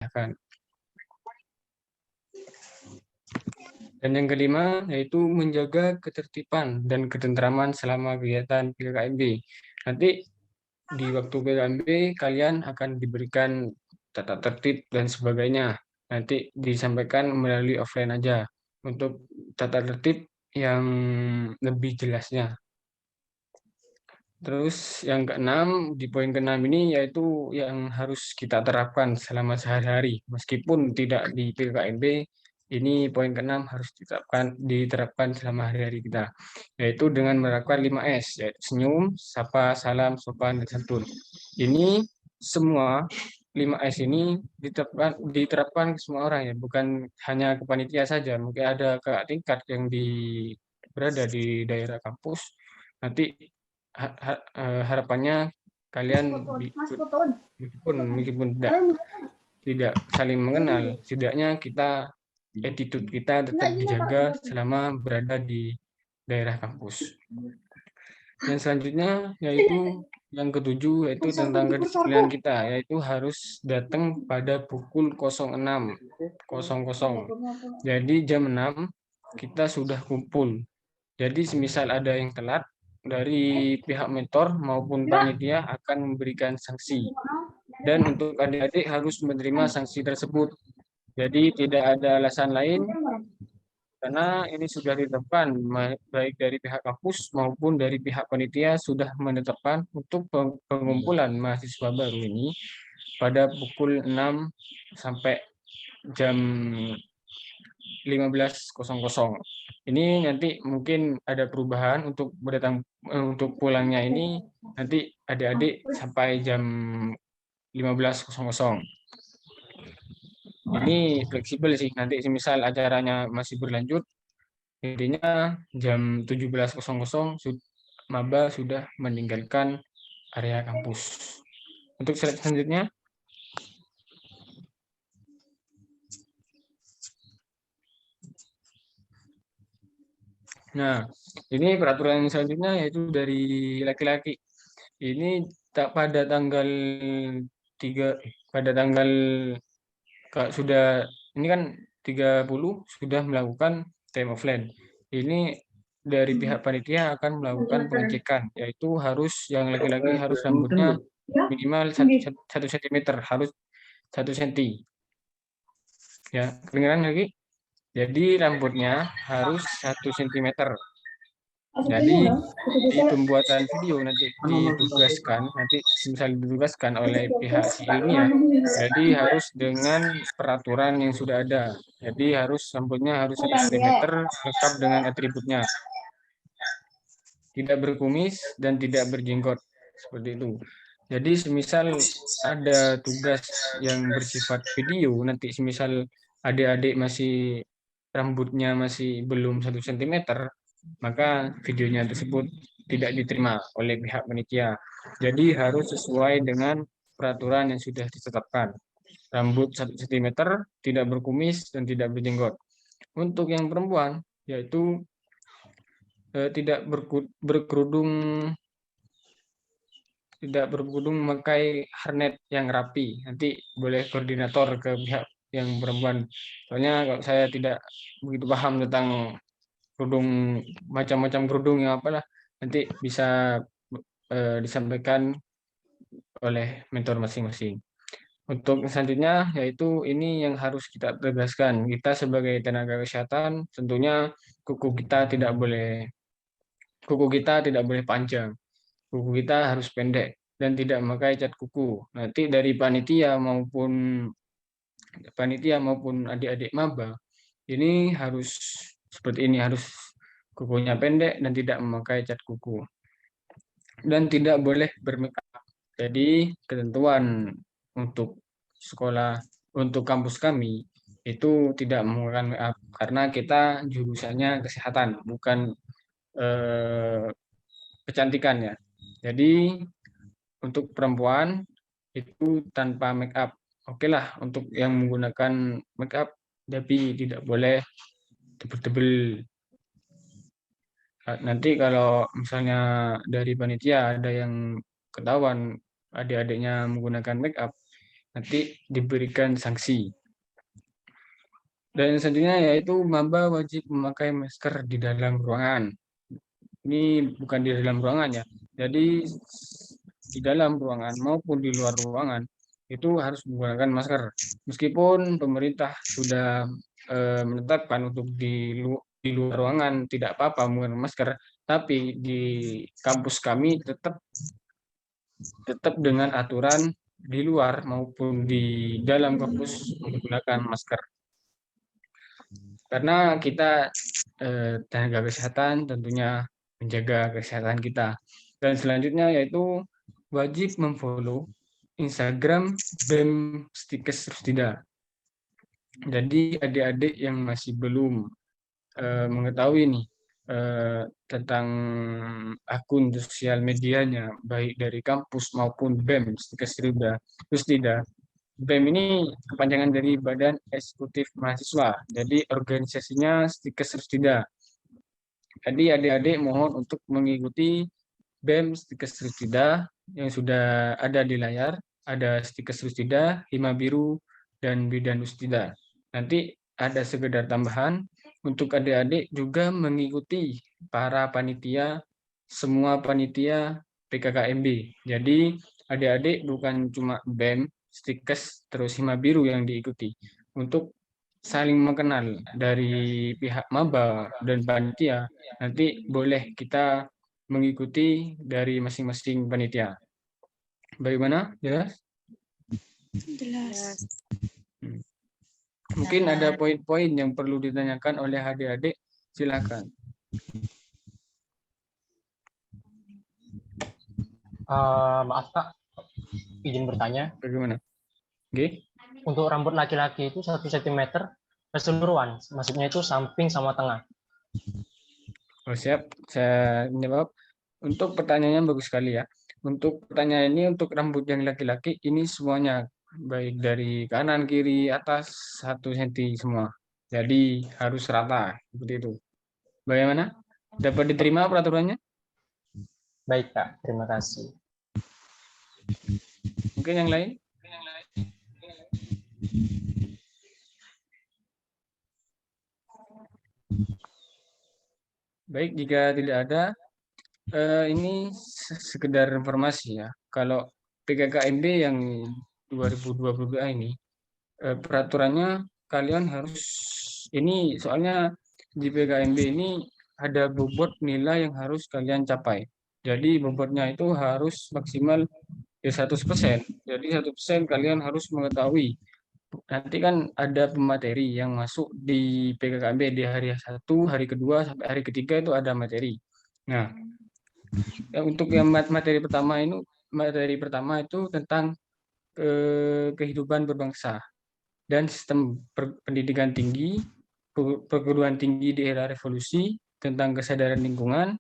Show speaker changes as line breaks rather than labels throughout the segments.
dikerjakan. Dan yang kelima yaitu menjaga ketertiban dan ketentraman selama kegiatan PKKMB. Nanti di waktu PKKMB kalian akan diberikan tata tertib dan sebagainya. Nanti disampaikan melalui offline aja untuk tata tertib yang lebih jelasnya. Terus yang keenam, di poin keenam ini yaitu yang harus kita terapkan selama sehari-hari. Meskipun tidak di PKKMB, ini poin keenam harus diterapkan selama hari-hari kita. Yaitu dengan menerapkan 5S, yaitu senyum, sapa, salam, sopan, dan santun. Ini semua 5S ini diterapkan ke semua orang ya, bukan hanya ke panitia saja. Mungkin ada kakak tingkat yang berada di daerah kampus, nanti harapannya kalian meskipun tidak saling mengenal, setidaknya attitude kita tetap dijaga selama berada di daerah kampus. Dan selanjutnya yaitu yang ketujuh yaitu tentang kedisiplinan kita, yaitu harus datang pada pukul 06.00. Jadi jam 6 kita sudah kumpul. Jadi semisal ada yang telat, dari pihak mentor maupun panitia akan memberikan sanksi. Dan untuk adik-adik harus menerima sanksi tersebut. Jadi tidak ada alasan lain karena ini sudah ditetapkan baik dari pihak kampus maupun dari pihak panitia sudah menetapkan untuk pengumpulan mahasiswa baru ini pada pukul 6 sampai jam 15.00. Ini nanti mungkin ada perubahan untuk pulangnya ini nanti adik-adik sampai jam 15.00. Ini fleksibel sih, nanti misal acaranya masih berlanjut, intinya jam 17.00 maba sudah meninggalkan area kampus. Untuk slide selanjutnya. Nah, ini peraturan selanjutnya yaitu dari laki-laki. Ini pada tanggal 3 pada tanggal sudah ini kan 30 sudah melakukan time offline. Ini dari pihak panitia akan melakukan pengecekan, yaitu harus yang laki-laki harus rambutnya minimal 1 cm, harus 1 cm. Ya, kedengaran lagi? Jadi rambutnya harus 1 cm. Jadi di pembuatan video nanti ditugaskan oleh pihak si ilmiah. Jadi harus dengan peraturan yang sudah ada. Jadi rambutnya harus 1 cm lengkap dengan atributnya. Tidak berkumis dan tidak berjenggot seperti itu. Jadi semisal ada tugas yang bersifat video, nanti semisal adik-adik rambutnya masih belum 1 cm, maka videonya tersebut tidak diterima oleh pihak panitia. Jadi harus sesuai dengan peraturan yang sudah ditetapkan. Rambut 1 cm, tidak berkumis dan tidak berjenggot. Untuk yang perempuan, yaitu tidak berkerudung memakai harnet yang rapi. Nanti boleh koordinator ke pihak yang perempuan. Soalnya kalau saya tidak begitu paham tentang kerudung, macam-macam kerudung yang apalah, nanti bisa disampaikan oleh mentor masing-masing. Untuk selanjutnya yaitu ini yang harus kita tegaskan. Kita sebagai tenaga kesehatan tentunya kuku kita tidak boleh panjang. Kuku kita harus pendek dan tidak memakai cat kuku. Nanti dari panitia maupun adik-adik maba ini harus seperti ini, harus kukunya pendek dan tidak memakai cat kuku. Dan tidak boleh bermake up. Jadi ketentuan untuk kampus kami itu tidak menggunakan make up karena kita jurusannya kesehatan, bukan kecantikan ya. Jadi untuk perempuan itu tanpa make up. Oke lah untuk yang menggunakan make up, tapi tidak boleh tebel-tebel. Nanti kalau misalnya dari panitia ada yang ketahuan adik-adiknya menggunakan make up, nanti diberikan sanksi. Dan selanjutnya yaitu maba wajib memakai masker di dalam ruangan. Ini bukan di dalam ruangan ya. Jadi di dalam ruangan maupun di luar ruangan itu harus menggunakan masker. Meskipun pemerintah sudah menetapkan untuk di luar ruangan tidak apa-apa menggunakan masker, tapi di kampus kami tetap dengan aturan di luar maupun di dalam kampus menggunakan masker. Karena kita tenaga kesehatan tentunya menjaga kesehatan kita. Dan selanjutnya yaitu wajib memfollow Instagram BEM Stikes Rusdida. Jadi adik-adik yang masih belum mengetahui nih tentang akun sosial medianya, baik dari kampus maupun BEM Stikes Rusdida. BEM ini kepanjangan dari Badan Eksekutif Mahasiswa. Jadi organisasinya Stikes Rusdida. Jadi adik-adik mohon untuk mengikuti BEM Stikes Rusdida yang sudah ada di layar. Ada Stikes Rusdida, Hima Biru, dan Bidan Rusdida. Nanti ada sekedar tambahan untuk adik-adik juga mengikuti para panitia, semua panitia PKKMB. Jadi adik-adik bukan cuma BEM, Stikes, terus Hima Biru yang diikuti. Untuk saling mengenal dari pihak maba dan panitia, nanti boleh kita mengikuti dari masing-masing panitia. Bagaimana? Jelas?
Jelas.
Mungkin ada poin-poin yang perlu ditanyakan oleh adik-adik. Silakan.
Maaf Kak, izin bertanya.
Bagaimana? Oke.
Untuk rambut laki-laki itu 1 cm keseluruhan, maksudnya itu samping sama tengah.
Oh, siap. Saya menjawab. Untuk pertanyaannya bagus sekali ya. Untuk pertanyaan ini untuk rambut yang laki-laki ini semuanya baik dari kanan, kiri, atas 1 cm semua. Jadi harus rata seperti itu. Bagaimana? Dapat diterima peraturannya?
Baik Kak, terima kasih.
Mungkin yang lain? Baik, jika tidak ada, ini sekedar informasi ya. Kalau PKKMB yang 2022 ini, peraturannya kalian harus, ini soalnya di PKMB ini ada bobot nilai yang harus kalian capai. Jadi bobotnya itu harus maksimal 100%. Jadi 100% kalian harus mengetahui. Nanti kan ada pemateri yang masuk di PKKMB di hari 1, hari kedua, sampai hari ketiga itu ada materi. Nah, untuk yang materi pertama itu tentang kehidupan berbangsa dan sistem pendidikan tinggi, perguruan tinggi di era revolusi, tentang kesadaran lingkungan,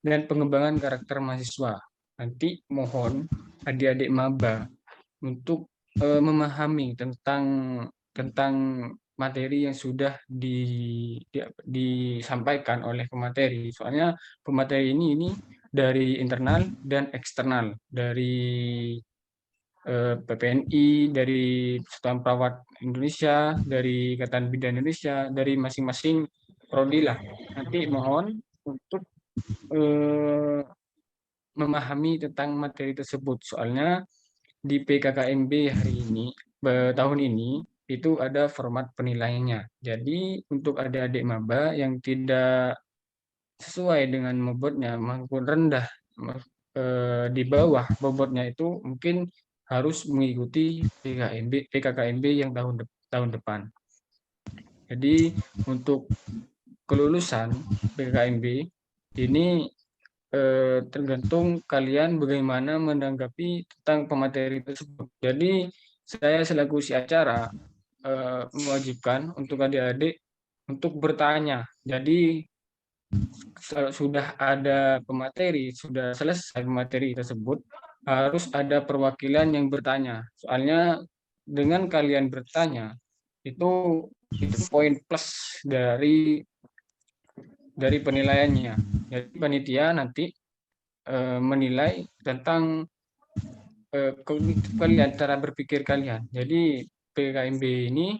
dan pengembangan karakter mahasiswa. Nanti mohon adik-adik maba untuk memahami tentang materi yang sudah disampaikan oleh pemateri. Soalnya pemateri ini dari internal dan eksternal, dari PPNI, dari Persatuan Perawat Indonesia, dari Ikatan Bidan Indonesia, dari masing-masing prodi lah. Nanti mohon untuk memahami tentang materi tersebut. Soalnya di PKKMB hari ini, tahun ini, itu ada format penilaiannya. Jadi untuk adik-adik maba yang tidak sesuai dengan bobotnya maupun rendah di bawah bobotnya itu mungkin harus mengikuti PKKMB yang tahun depan. Jadi untuk kelulusan PKKMB ini tergantung kalian bagaimana menanggapi tentang pemateri tersebut. Jadi saya selaku si acara mewajibkan untuk adik-adik untuk bertanya. Jadi sudah ada pemateri, sudah selesai pemateri tersebut, harus ada perwakilan yang bertanya. Soalnya dengan kalian bertanya, itu poin plus dari penilaiannya. Jadi panitia nanti menilai tentang kognitif kalian, cara berpikir kalian. Jadi PKMB ini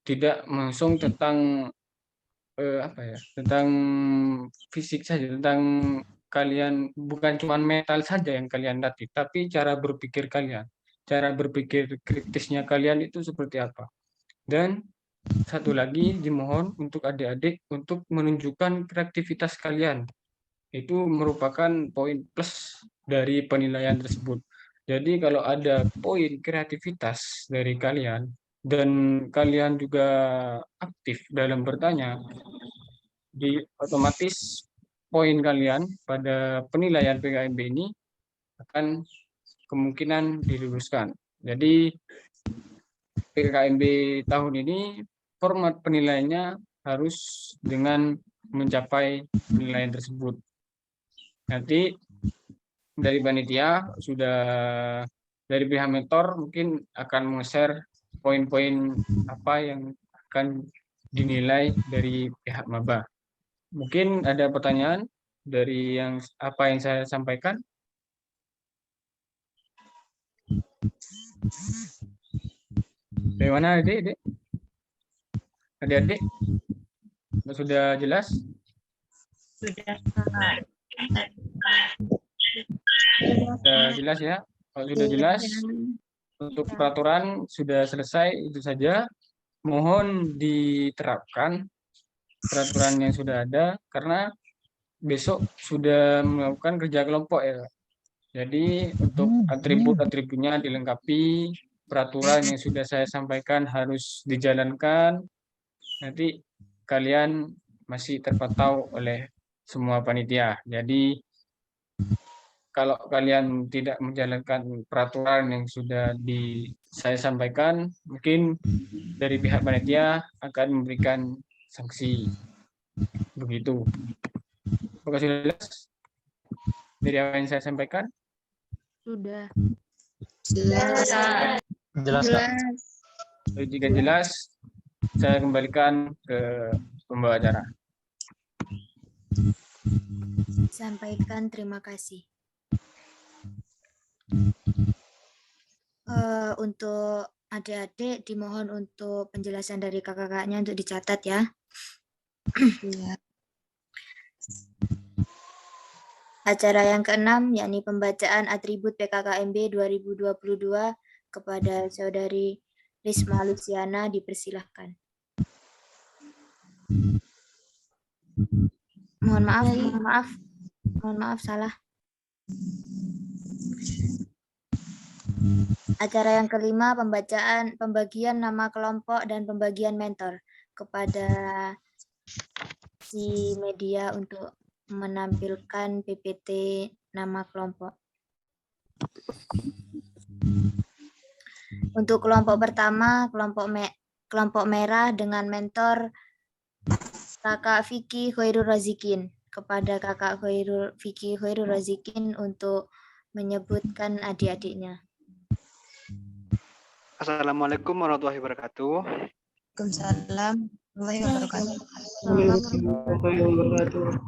tidak langsung tentang apa ya, tentang fisik saja, tentang kalian bukan cuma mental saja yang kalian latih, tapi cara berpikir kalian, cara berpikir kritisnya kalian itu seperti apa. Dan satu lagi dimohon untuk adik-adik untuk menunjukkan kreativitas kalian. Itu merupakan poin plus dari penilaian tersebut. Jadi kalau ada poin kreativitas dari kalian dan kalian juga aktif dalam bertanya, di otomatis poin kalian pada penilaian PKMB ini akan kemungkinan diluluskan. Jadi PKMB tahun ini format penilaiannya harus dengan mencapai penilaian tersebut. Nanti dari panitia sudah dari pihak mentor mungkin akan meng-share poin-poin apa yang akan dinilai dari pihak maba. Mungkin ada pertanyaan dari yang apa yang saya sampaikan. Dari mana adik-adik? Adik-adik? Sudah jelas?
Sudah.
Sudah jelas ya? Kalau sudah jelas, untuk peraturan sudah selesai, itu saja. Mohon diterapkan peraturan yang sudah ada, karena besok sudah melakukan kerja kelompok ya. Jadi untuk atribut-atributnya dilengkapi, peraturan yang sudah saya sampaikan harus dijalankan. Nanti kalian masih terpantau oleh semua panitia. Jadi kalau kalian tidak menjalankan peraturan yang sudah saya sampaikan, mungkin dari pihak panitia akan memberikan sanksi. Begitu. Apakah sudah jelas dari apa yang saya sampaikan?
Sudah.
Jelas, Kak.
Jika jelas, saya kembalikan ke pembawa acara.
Sampaikan terima kasih. Untuk adik-adik dimohon untuk penjelasan dari kakak-kakaknya untuk dicatat ya. Acara yang keenam yakni pembacaan atribut PKKMB 2022 kepada Saudari Risma Luciana dipersilahkan. Mohon maaf salah. Acara yang kelima pembagian nama kelompok dan pembagian mentor kepada si media untuk menampilkan PPT nama kelompok. Untuk kelompok pertama, kelompok merah dengan mentor Kakak Vicky Khairul Razikin, kepada Kakak Vicky Khairul Razikin untuk menyebutkan adik-adiknya.
Assalamualaikum warahmatullahi wabarakatuh.
Waalaikumsalam warahmatullahi
wabarakatuh.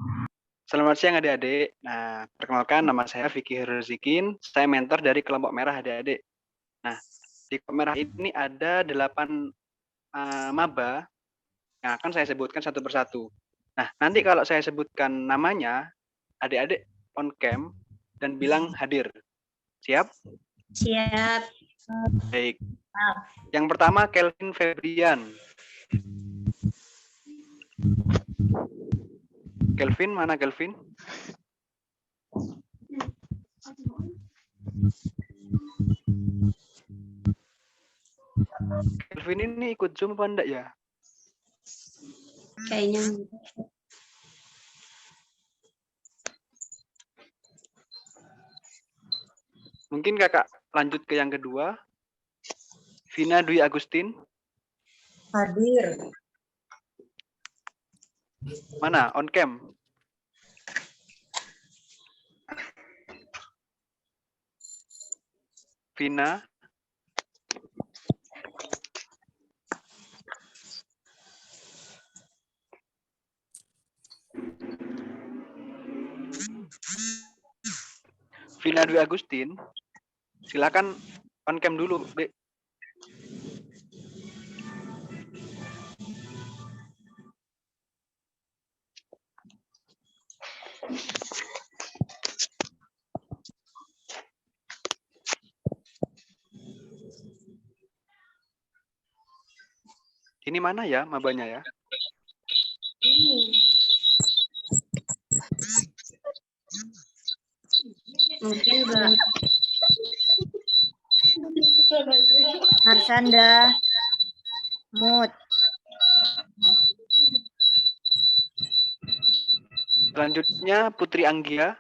Selamat siang adik-adik. Nah, perkenalkan nama saya Vicky Herozikin. Saya mentor dari kelompok merah adik-adik. Nah, di kelompok merah ini ada 8 maba yang akan saya sebutkan satu persatu. Nah, nanti kalau saya sebutkan namanya, adik-adik on cam dan bilang hadir. Siap?
Siap.
Baik. Yang pertama Kelvin Febrian. Kelvin, mana Kelvin? Kelvin ini ikut Zoom apa enggak ya?
Kayaknya.
Mungkin kakak lanjut ke yang kedua. Vina Dwi Agustin.
Hadir.
Mana? On cam. Vina. Vina Dwi Agustin. Silakan on cam dulu, Dek. Ini mana ya mabanya ya?
Mungkin Marsanda, Mood.
Selanjutnya Putri Anggia.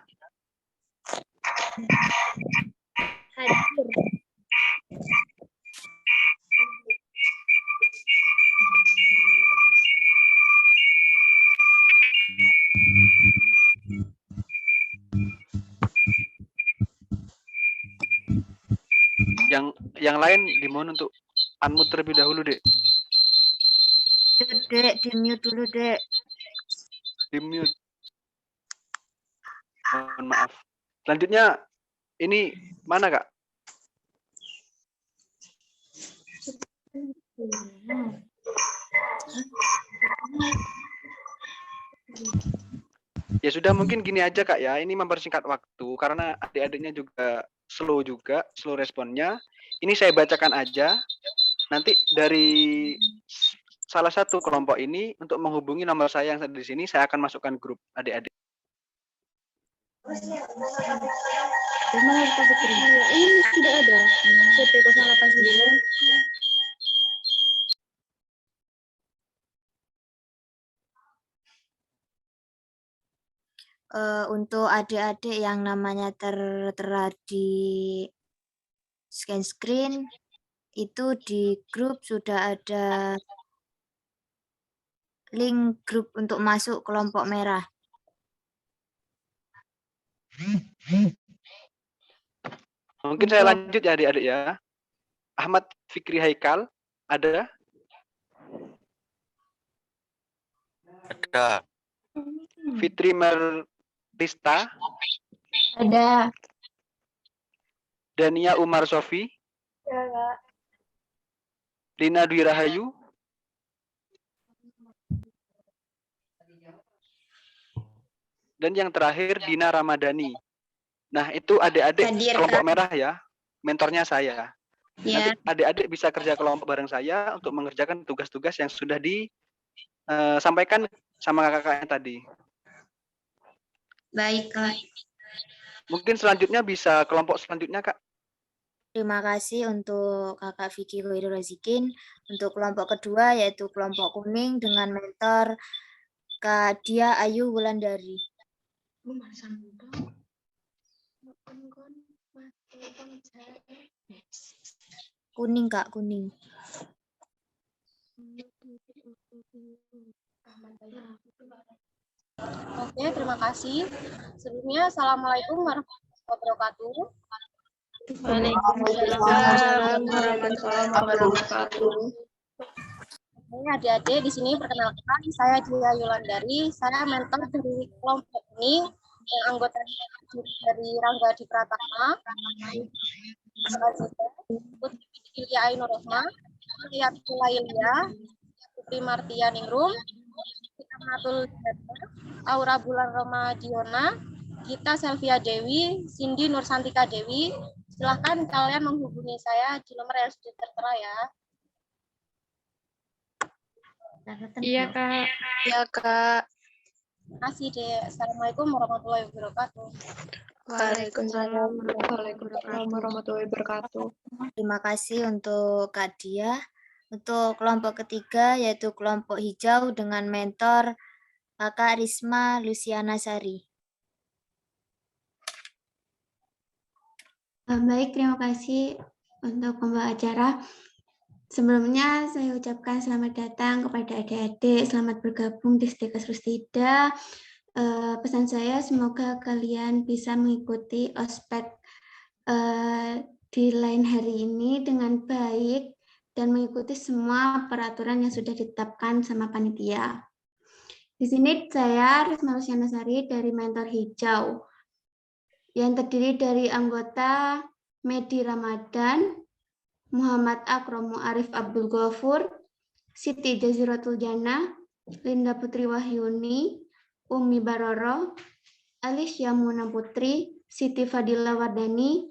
Yang lain dimohon untuk unmute terlebih dahulu, Dek.
Dek, di mute dulu, Dek.
Di mute. Mohon maaf. Selanjutnya ini mana, Kak? Ya sudah, mungkin gini aja Kak ya, ini mempersingkat waktu karena adik-adiknya juga slow responnya. Ini saya bacakan aja, nanti dari salah satu kelompok ini untuk menghubungi nomor saya yang ada di sini, saya akan masukkan grup adik-adik.
Ini tidak ada. CP 089.
Untuk adik-adik yang namanya tertera di scan screen, itu di grup sudah ada link grup untuk masuk kelompok merah.
Mungkin saya lanjut ya adik-adik ya. Ahmad Fikri Haikal, ada?
Ada.
Fitri Merlista,
Ada.
Dania Umar Sofi, Lina Dwi Rahayu, dan yang terakhir Dina Ramadhani. Nah, itu adik-adik kelompok merah ya, mentornya saya.
Ya.
Nanti adik-adik bisa kerja kelompok bareng saya untuk mengerjakan tugas-tugas yang sudah disampaikan sama kakak-kakaknya tadi.
Baik, Kak.
Mungkin selanjutnya bisa kelompok selanjutnya, Kak.
Terima kasih untuk Kakak Vicky Hoirul Razikin. Untuk kelompok kedua yaitu kelompok kuning dengan mentor Kak Dia Ayu Wulandari. Kuning, Kak, kuning.
Oke, terima kasih. Sebelumnya, Assalamualaikum warahmatullahi wabarakatuh.
Waalaikumsalam warahmatullahi wabarakatuh.
Adik-adik, di sini perkenalkan, saya Dia Yulandari. Saya mentor dari kelompok ini, yang anggota dari Rangga di Pratama, Putri Ilya Ainur Rohma, Liat Ilya, Putri Martia Ningrum, Matul Aura Bulan Ramadiona, Gita Selvia Dewi, Cindy Nursantika Dewi. Silahkan kalian menghubungi saya di nomor yang sudah tertera ya.
Iya, Kak. Iya, Kak.
Terima kasih, Dek. Assalamualaikum warahmatullahi wabarakatuh.
Waalaikumsalam warahmatullahi wabarakatuh.
Terima kasih untuk Kak Dia. Untuk kelompok ketiga yaitu kelompok hijau dengan mentor Kakak Risma Luciana Sari.
Baik, terima kasih untuk pembawa acara. Sebelumnya saya ucapkan selamat datang kepada adik-adik, selamat bergabung di Stikes Rustida. Pesan saya semoga kalian bisa mengikuti ospek di lain hari ini dengan baik dan mengikuti semua peraturan yang sudah ditetapkan sama panitia. Di sini saya Risma Luciana Sari dari Mentor Hijau yang terdiri dari anggota Medi Ramadan, Muhammad Akromu Arif Abdul Ghafur, Siti Jaziratul Jannah, Linda Putri Wahyuni, Umi Baroro, Alicia Muna Putri, Siti Fadila Wardani,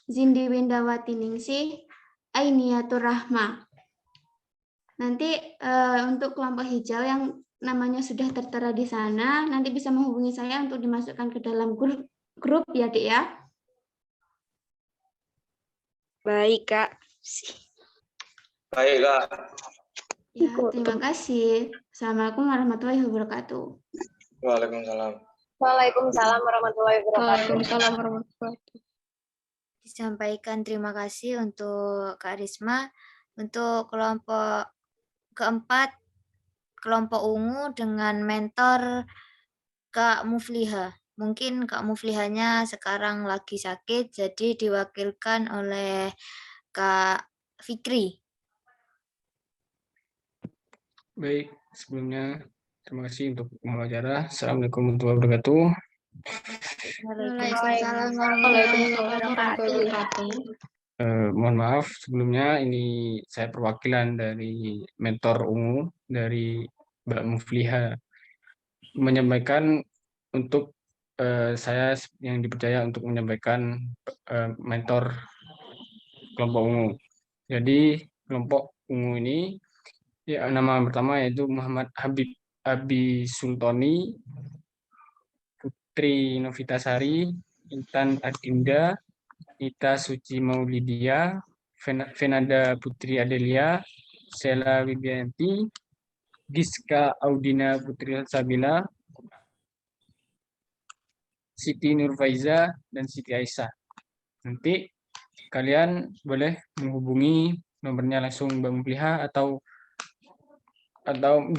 Zindi Windawati Ningsih, Ainiatur Rahma. Nanti untuk kelompok hijau yang namanya sudah tertera di sana, nanti bisa menghubungi saya untuk dimasukkan ke dalam grup ya, Dik ya.
Baik, Kak.
Baik, Kak.
Ya, terima kasih. Assalamualaikum warahmatullahi wabarakatuh.
Waalaikumsalam.
Waalaikumsalam warahmatullahi wabarakatuh.
Waalaikumsalam warahmatullahi wabarakatuh.
Disampaikan terima kasih untuk Kak Risma. Untuk kelompok keempat, kelompok ungu dengan mentor Kak Mufliha. Mungkin Kak Muflihanya sekarang lagi sakit, jadi diwakilkan oleh Kak Fikri.
Baik, sebelumnya terima kasih untuk pengacara. Assalamualaikum warahmatullahi wabarakatuh.
Waalaikumsalam
Waalaikumsalam warahmatullahi wabarakatuh.
Mohon maaf sebelumnya, ini saya perwakilan dari mentor ungu dari Mbak Mufliha menyampaikan untuk saya yang dipercaya untuk menyampaikan mentor kelompok ungu. Jadi kelompok ungu ini ya, nama pertama yaitu Muhammad Habib Abi Sultoni, Putri Novitasari, Intan Adinda, Ita Suci Maulidia, Fenanda Putri Adelia, Sela Wibianti, Giska Audina Putri Sabila, Siti Nurfaiza, dan Siti Aisyah. Nanti kalian boleh menghubungi nomornya langsung Mbak Mufliha, atau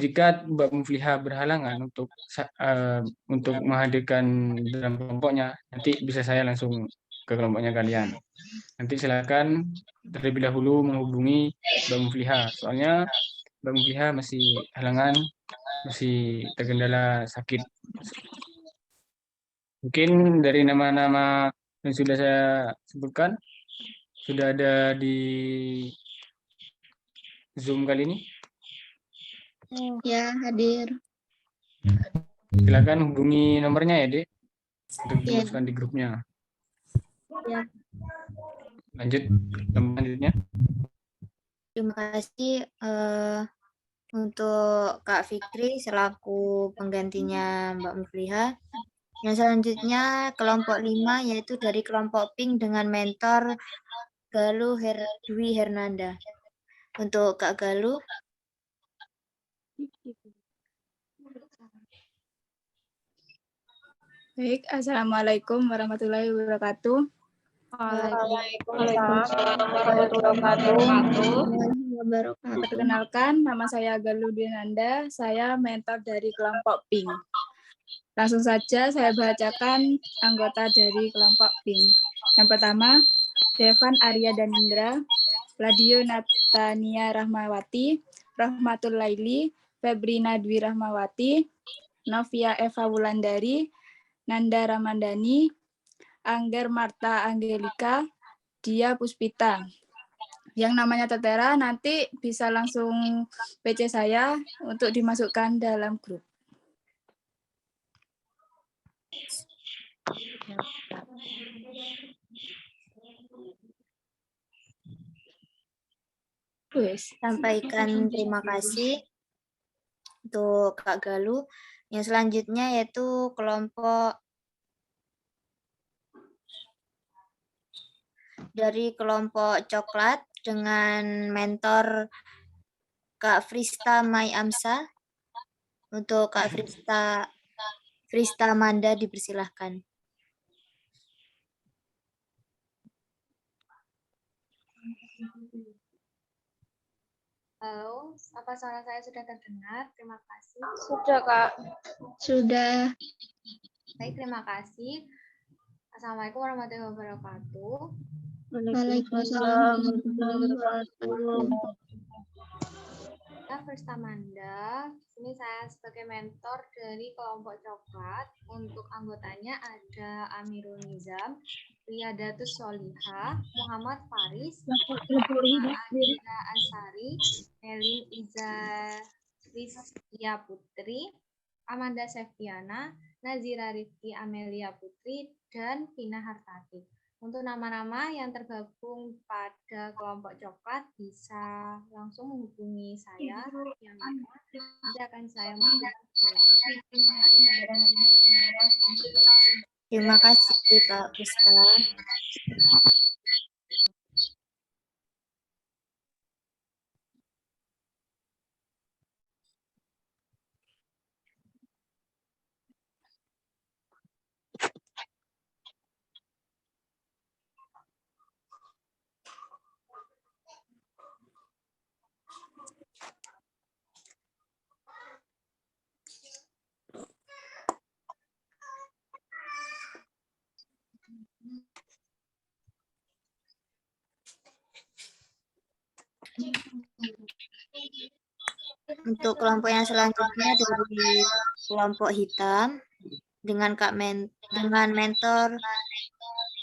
jika Mbak Mufliha berhalangan untuk menghadirkan dalam kelompoknya, nanti bisa saya langsung ke kelompoknya kalian. Nanti silakan terlebih dahulu menghubungi Mbak Mufliha, soalnya Mbak Mufliha masih halangan, masih terkendala sakit. Mungkin dari nama-nama yang sudah saya sebutkan sudah ada di Zoom kali ini.
Ya, hadir.
Silakan hubungi nomornya ya, Dek, untuk dimasukkan di grupnya.
Ya.
Lanjut, selanjutnya.
Terima kasih untuk Kak Fikri selaku penggantinya Mbak Mufliha. Yang selanjutnya kelompok 5 yaitu dari kelompok pink dengan mentor Galuh Dwi Hernanda. Untuk Kak Galuh.
Baik, Assalamualaikum warahmatullahi wabarakatuh.
Waalaikumsalam warahmatullahi wabarakatuh.
Perkenalkan, nama saya Galuh Dwi Hernanda, saya mentor dari kelompok pink. Langsung saja saya bacakan anggota dari kelompok pink. Yang pertama, Devan Arya Danindra, Ladio Natania Rahmawati, Rahmatul Laili, Febrina Dwi Rahmawati, Novia Eva Wulandari, Nanda Ramandani, Angger Marta Angelika, Dia Puspita. Yang namanya tertera nanti bisa langsung PC saya untuk dimasukkan dalam grup.
Sampaikan terima kasih untuk Kak Galuh. Yang selanjutnya yaitu kelompok dari kelompok coklat dengan mentor Kak Frista Mai Amsa. Untuk Kak Frista Manda dipersilahkan.
Halo, apa suara saya sudah terdengar? Terima kasih.
Sudah, Kak.
Sudah.
Baik, terima kasih. Assalamualaikum warahmatullahi wabarakatuh.
Waalaikumsalam warahmatullahi wabarakatuh.
Saya First Amanda. Ini saya sebagai mentor dari kelompok coklat. Untuk anggotanya ada Amirul Nizam, Riyadatus Solihah, Muhammad Faris, Adila Ansari, Melin Iza Rizkia Putri, Amanda Septiana, Nazira Rifki Amelia Putri, dan Vina Hartati. Untuk nama-nama yang tergabung pada kelompok coklat bisa langsung menghubungi saya yang nanti akan saya masukkan.
Terima kasih Pak Pusta. Untuk kelompok yang selanjutnya dari kelompok hitam dengan dengan mentor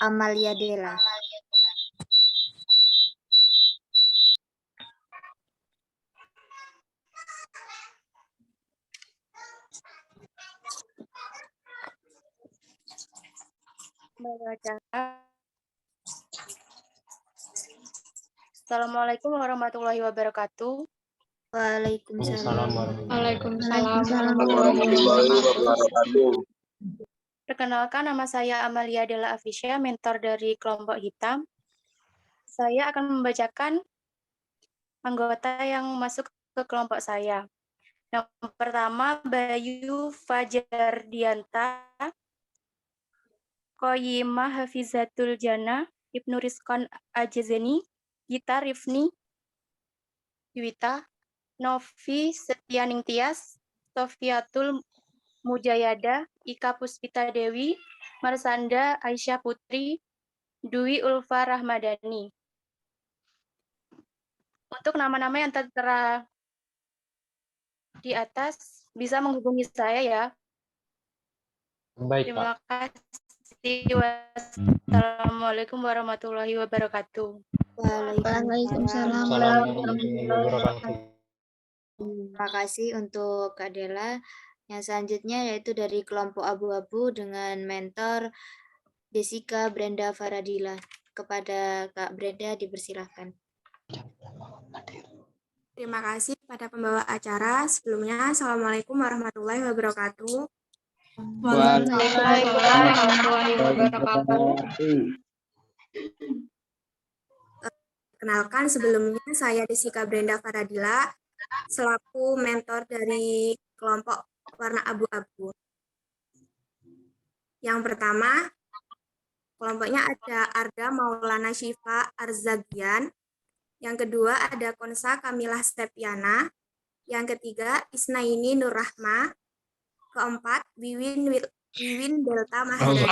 Amalia Della.
Assalamualaikum warahmatullahi wabarakatuh.
Waalaikumsalam.
Waalaikumsalam warahmatullahi wabarakatuh.
Perkenalkan, nama saya Amalia Della Afisya, mentor dari kelompok hitam. Saya akan membacakan anggota yang masuk ke kelompok saya. Yang pertama, Bayu Fajardianta, Qoyimah Hafizatul Jannah, Ibnu Rizqan Ajazeni, Gita Rifni Yuwita, Novi Setianing Tias, Sofiatul Mujayada, Ika Puspita Dewi, Marsanda Aisyah Putri, Dwi Ulfa Rahmadani. Untuk nama-nama yang tertera di atas bisa menghubungi saya ya.
Baik,
Terima
Pak.
kasih. Wassalamualaikum warahmatullahi wabarakatuh.
Waalaikumsalam.
Assalamualaikum warahmatullahi wabarakatuh.
Terima kasih untuk Kak Della. Yang selanjutnya yaitu dari kelompok abu-abu dengan mentor Jessica Brenda Faradila. Kepada Kak Brenda dipersilahkan.
Terima kasih pada pembawa acara. Sebelumnya, Assalamualaikum warahmatullahi wabarakatuh.
Waalaikumsalam warahmatullahi wabarakatuh.
Kenalkan, sebelumnya saya Jessica Brenda Faradila, selaku mentor dari kelompok warna abu-abu. Yang pertama, kelompoknya ada Arda Maulana Syifa Arzagian. Yang kedua ada Konsa Kamilah Stepiana. Yang ketiga Isnaini Nurrahma. Keempat Wiwin Delta Maharani.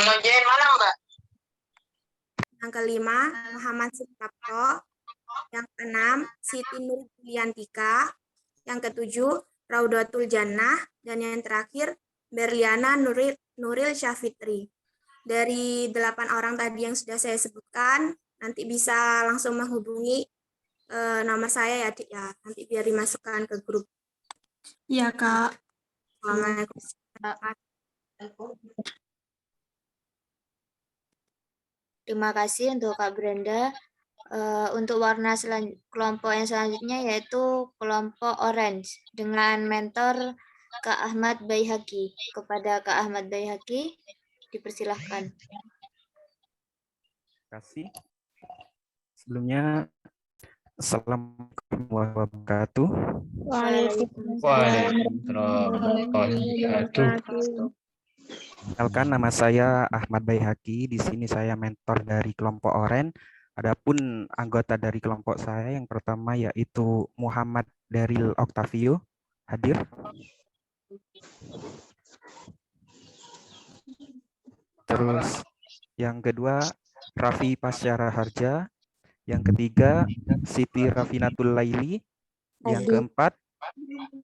Yang kelima Muhammad Suprapto. Yang keenam Siti Nur Juliantika. Yang ketujuh Raudatul Jannah. Dan yang terakhir Berliana Nuril Syafitri. Dari 8 orang tadi yang sudah saya sebutkan, nanti bisa langsung menghubungi nomor saya ya, Dik ya. Nanti biar dimasukkan ke grup.
Iya, Kak.
Assalamualaikum.
Terima kasih untuk Kak Brenda. Untuk warna kelompok yang selanjutnya yaitu kelompok orange dengan mentor Kak Ahmad Baihaqi. Kepada Kak Ahmad Baihaqi dipersilahkan.
Terima kasih. Sebelumnya, Assalamualaikum warahmatullahi wabarakatuh. Kenalkan, nama saya Ahmad Baihaqi. Di sini saya mentor dari kelompok Oren. Adapun anggota dari kelompok saya yang pertama yaitu Muhammad Daryl Octavio. Hadir. Terus yang kedua Raffi Pasyara Harja. Yang ketiga, Siti Rafinatul Laili. Yang keempat,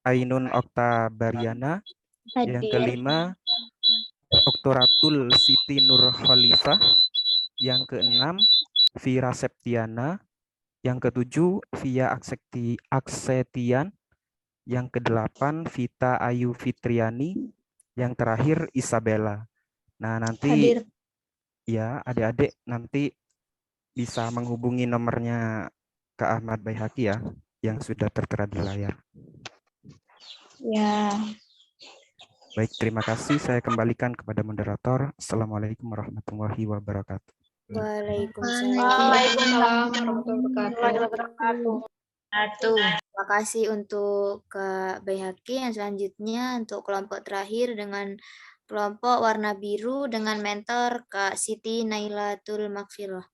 Ainun Okta Bariana. Yang kelima, Oktoratul Siti Nur Khalifah. Yang keenam, Vira Septiana. Yang ketujuh, Via Aksetian. Yang kedelapan, Vita Ayu Fitriani. Yang terakhir, Isabella. Nah, nanti
Hadir.
ya adik-adik nanti bisa menghubungi nomornya Kak Ahmad Baihaqi ya, yang sudah tertera di layar.
Ya.
Baik, terima kasih. Saya kembalikan kepada moderator. Assalamualaikum warahmatullahi wabarakatuh.
Waalaikumsalam
warahmatullahi wabarakatuh.
Terima kasih untuk Kak Baihaqi. Yang selanjutnya untuk kelompok terakhir dengan kelompok warna biru dengan mentor Kak Siti Nailatul Makfirah.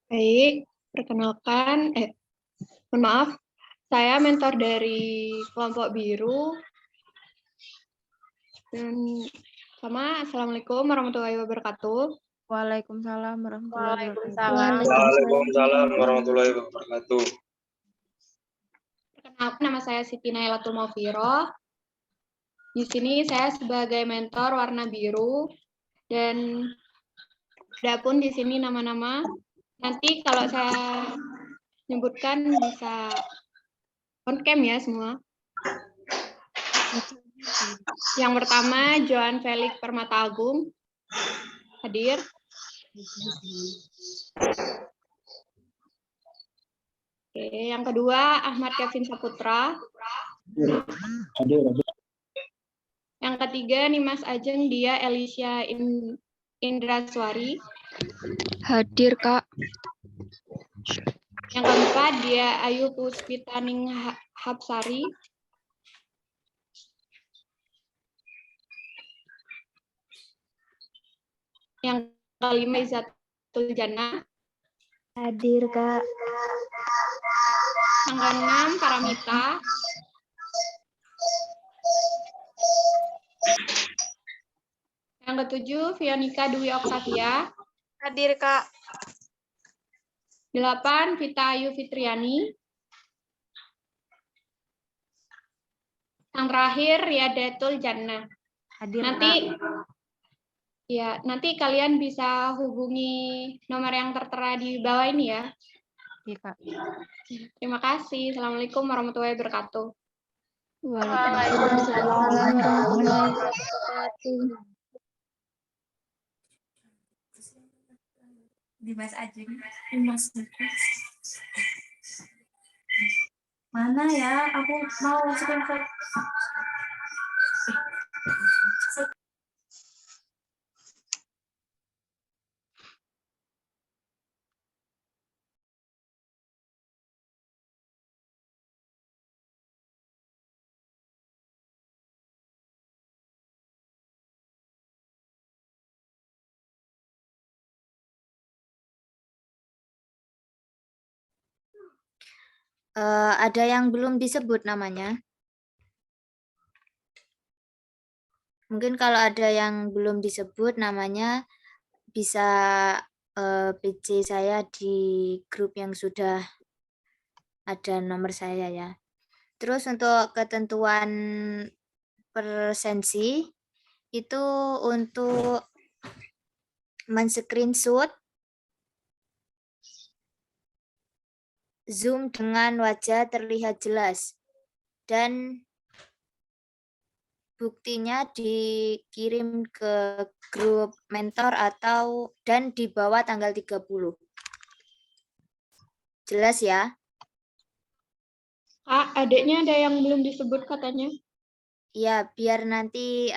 Baik, perkenalkan, mohon maaf, saya mentor dari kelompok biru. Dan Assalamualaikum warahmatullahi wabarakatuh.
Waalaikumsalam warahmatullahi wabarakatuh.
Waalaikumsalam warahmatullahi wabarakatuh.
Perkenalkan, nama saya Siti Nailatul Makfirah. Di sini saya sebagai mentor warna biru, dan ada pun di sini nama-nama. Nanti kalau saya menyebutkan bisa on cam ya semua. Yang pertama, Johan Felix Permata Agung. Hadir. Oke, yang kedua, Ahmad Kevin Saputra. Yang ketiga, Nimas Ajeng Dia Elisha Indraswari.
Hadir, Kak.
Yang keempat, Dia Ayu Puspitaning Hapsari. Yang kelima, Izzatul Jannah.
Hadir, Kak.
Yang keenam, Paramita. Yang ketujuh, Vianika Dwi Oktavia.
Hadir, Kak.
8, Vita Ayu Fitriani. Yang terakhir, Riyadatul Jannah.
Hadir,
Nanti kalian bisa hubungi nomor yang tertera di bawah ini ya.
Iya, Kak.
Terima kasih. Assalamualaikum warahmatullahi wabarakatuh.
Waalaikumsalam warahmatullahi wabarakatuh.
Dimas Ajeng. Mana ya? Aku mau screenshot.
Ada yang belum disebut namanya? Mungkin kalau ada yang belum disebut namanya, bisa PC saya di grup yang sudah ada nomor saya ya. Terus untuk ketentuan presensi, itu untuk men-screenshot Zoom dengan wajah terlihat jelas, dan buktinya dikirim ke grup mentor dan di bawah tanggal 30. Jelas ya?
Kak, adiknya ada yang belum disebut katanya.
Ya, biar nanti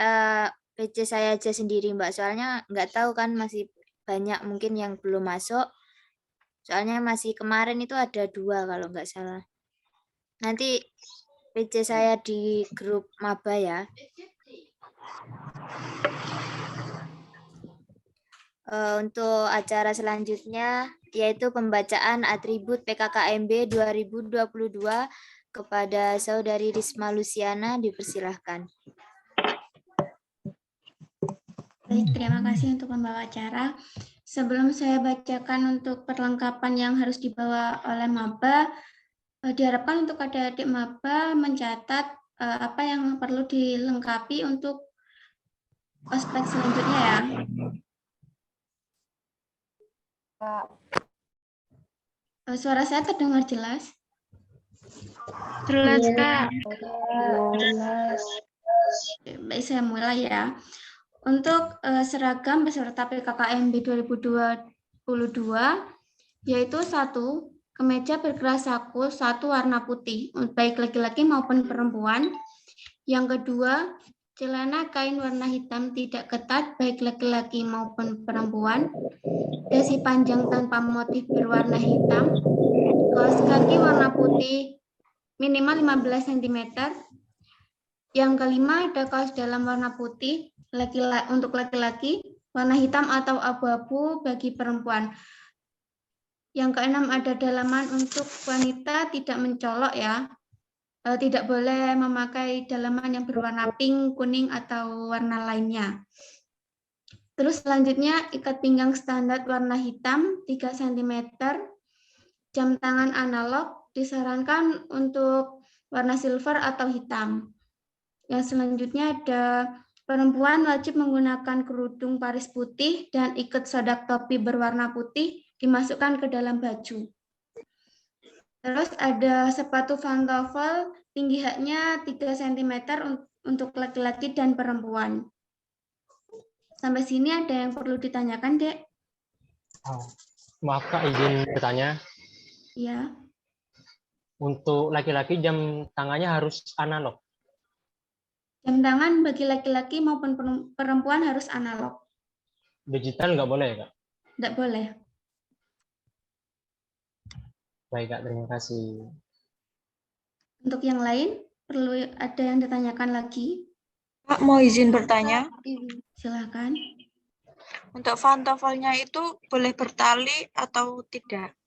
PC saya aja sendiri, Mbak. Soalnya nggak tahu kan, masih banyak mungkin yang belum masuk. Soalnya masih kemarin itu ada 2 kalau nggak salah. Nanti PC saya di grup maba ya. Untuk acara selanjutnya yaitu pembacaan atribut PKKMB 2022 kepada Saudari Risma Luciana, dipersilahkan.
Baik, terima kasih untuk pembawa acara. Sebelum saya bacakan untuk perlengkapan yang harus dibawa oleh maba, diharapkan untuk adik-adik maba mencatat apa yang perlu dilengkapi untuk ospek selanjutnya ya. Suara saya terdengar jelas?
Jelas, Kak.
Jelas. Baik, saya mulai ya. Untuk seragam beserta PKKMB 2022, yaitu 1, kemeja berkelas saku 1 warna putih, baik laki-laki maupun perempuan. Yang kedua, celana kain warna hitam tidak ketat, baik laki-laki maupun perempuan. Dasi panjang tanpa motif berwarna hitam. Kaos kaki warna putih minimal 15 cm. Yang kelima, ada kaos dalam warna putih untuk laki-laki, warna hitam atau abu-abu bagi perempuan. Yang keenam, ada dalaman untuk wanita tidak mencolok ya. Tidak boleh memakai dalaman yang berwarna pink, kuning, atau warna lainnya. Terus selanjutnya, ikat pinggang standar warna hitam 3 cm. Jam tangan analog disarankan untuk warna silver atau hitam. Yang selanjutnya ada perempuan wajib menggunakan kerudung paris putih dan ikat sodak topi berwarna putih dimasukkan ke dalam baju. Terus ada sepatu pantofel tinggi haknya 3 cm untuk laki-laki dan perempuan. Sampai sini ada yang perlu ditanyakan, Dek?
Maaf Kak, izin bertanya.
Ya.
Untuk laki-laki jam tangannya harus analog.
Jam tangan bagi laki-laki maupun perempuan harus analog.
Digital nggak boleh ya, Kak?
Tidak boleh.
Baik Kak, terima kasih.
Untuk yang lain, perlu ada yang ditanyakan lagi?
Kak, mau izin bertanya?
Silakan.
Untuk pantofelnya itu boleh bertali atau tidak?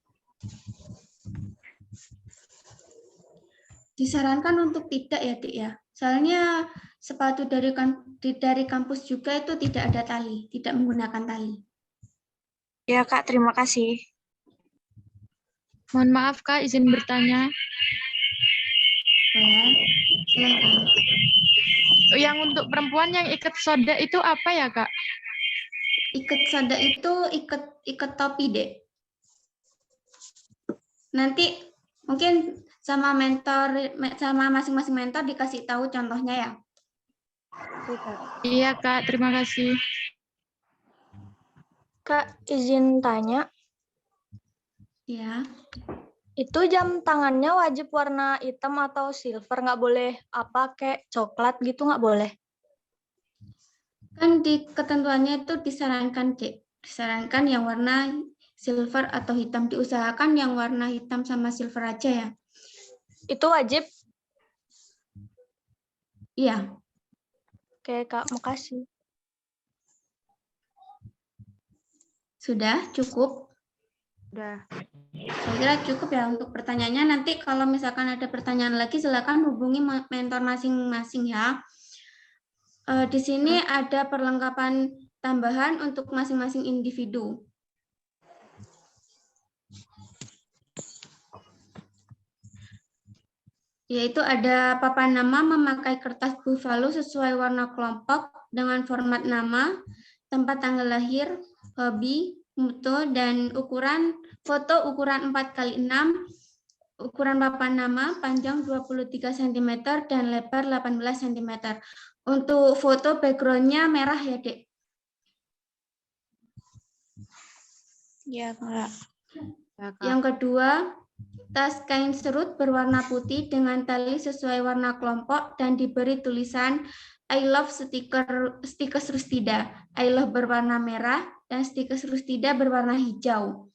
Disarankan untuk tidak ya, Dik ya. Soalnya sepatu dari kampus juga itu tidak ada tali, tidak menggunakan tali.
Ya Kak, terima kasih.
Mohon maaf Kak, izin bertanya.
Ya, silakan.
Yang untuk perempuan yang ikat soda itu apa ya Kak?
Ikat soda itu ikat topi, Dek. Nanti mungkin sama masing-masing mentor dikasih tahu contohnya ya.
Iya Kak, terima kasih.
Kak, izin tanya.
Ya.
Itu jam tangannya wajib warna hitam atau silver? Nggak boleh apa kayak coklat gitu, nggak boleh?
Kan di ketentuannya itu disarankan, Cek. Disarankan yang warna silver atau hitam. Diusahakan yang warna hitam sama silver aja ya.
Itu wajib?
Iya.
Oke, Kak. Makasih.
Sudah cukup?
Udah.
Saya kira cukup ya untuk pertanyaannya. Nanti kalau misalkan ada pertanyaan lagi, silakan hubungi mentor masing-masing ya. Di sini ada perlengkapan tambahan untuk masing-masing individu. Yaitu ada papan nama memakai kertas buffalo sesuai warna kelompok dengan format nama, tempat tanggal lahir, hobi, mutu, dan ukuran foto ukuran 4x6, ukuran papan nama panjang 23 cm dan lebar 18 cm. Untuk foto background-nya merah ya, Dek?
Ya, Kak.
Yang kedua, tas kain serut berwarna putih dengan tali sesuai warna kelompok dan diberi tulisan I love Stikers Rustida. I love berwarna merah dan Stikers Rustida berwarna hijau.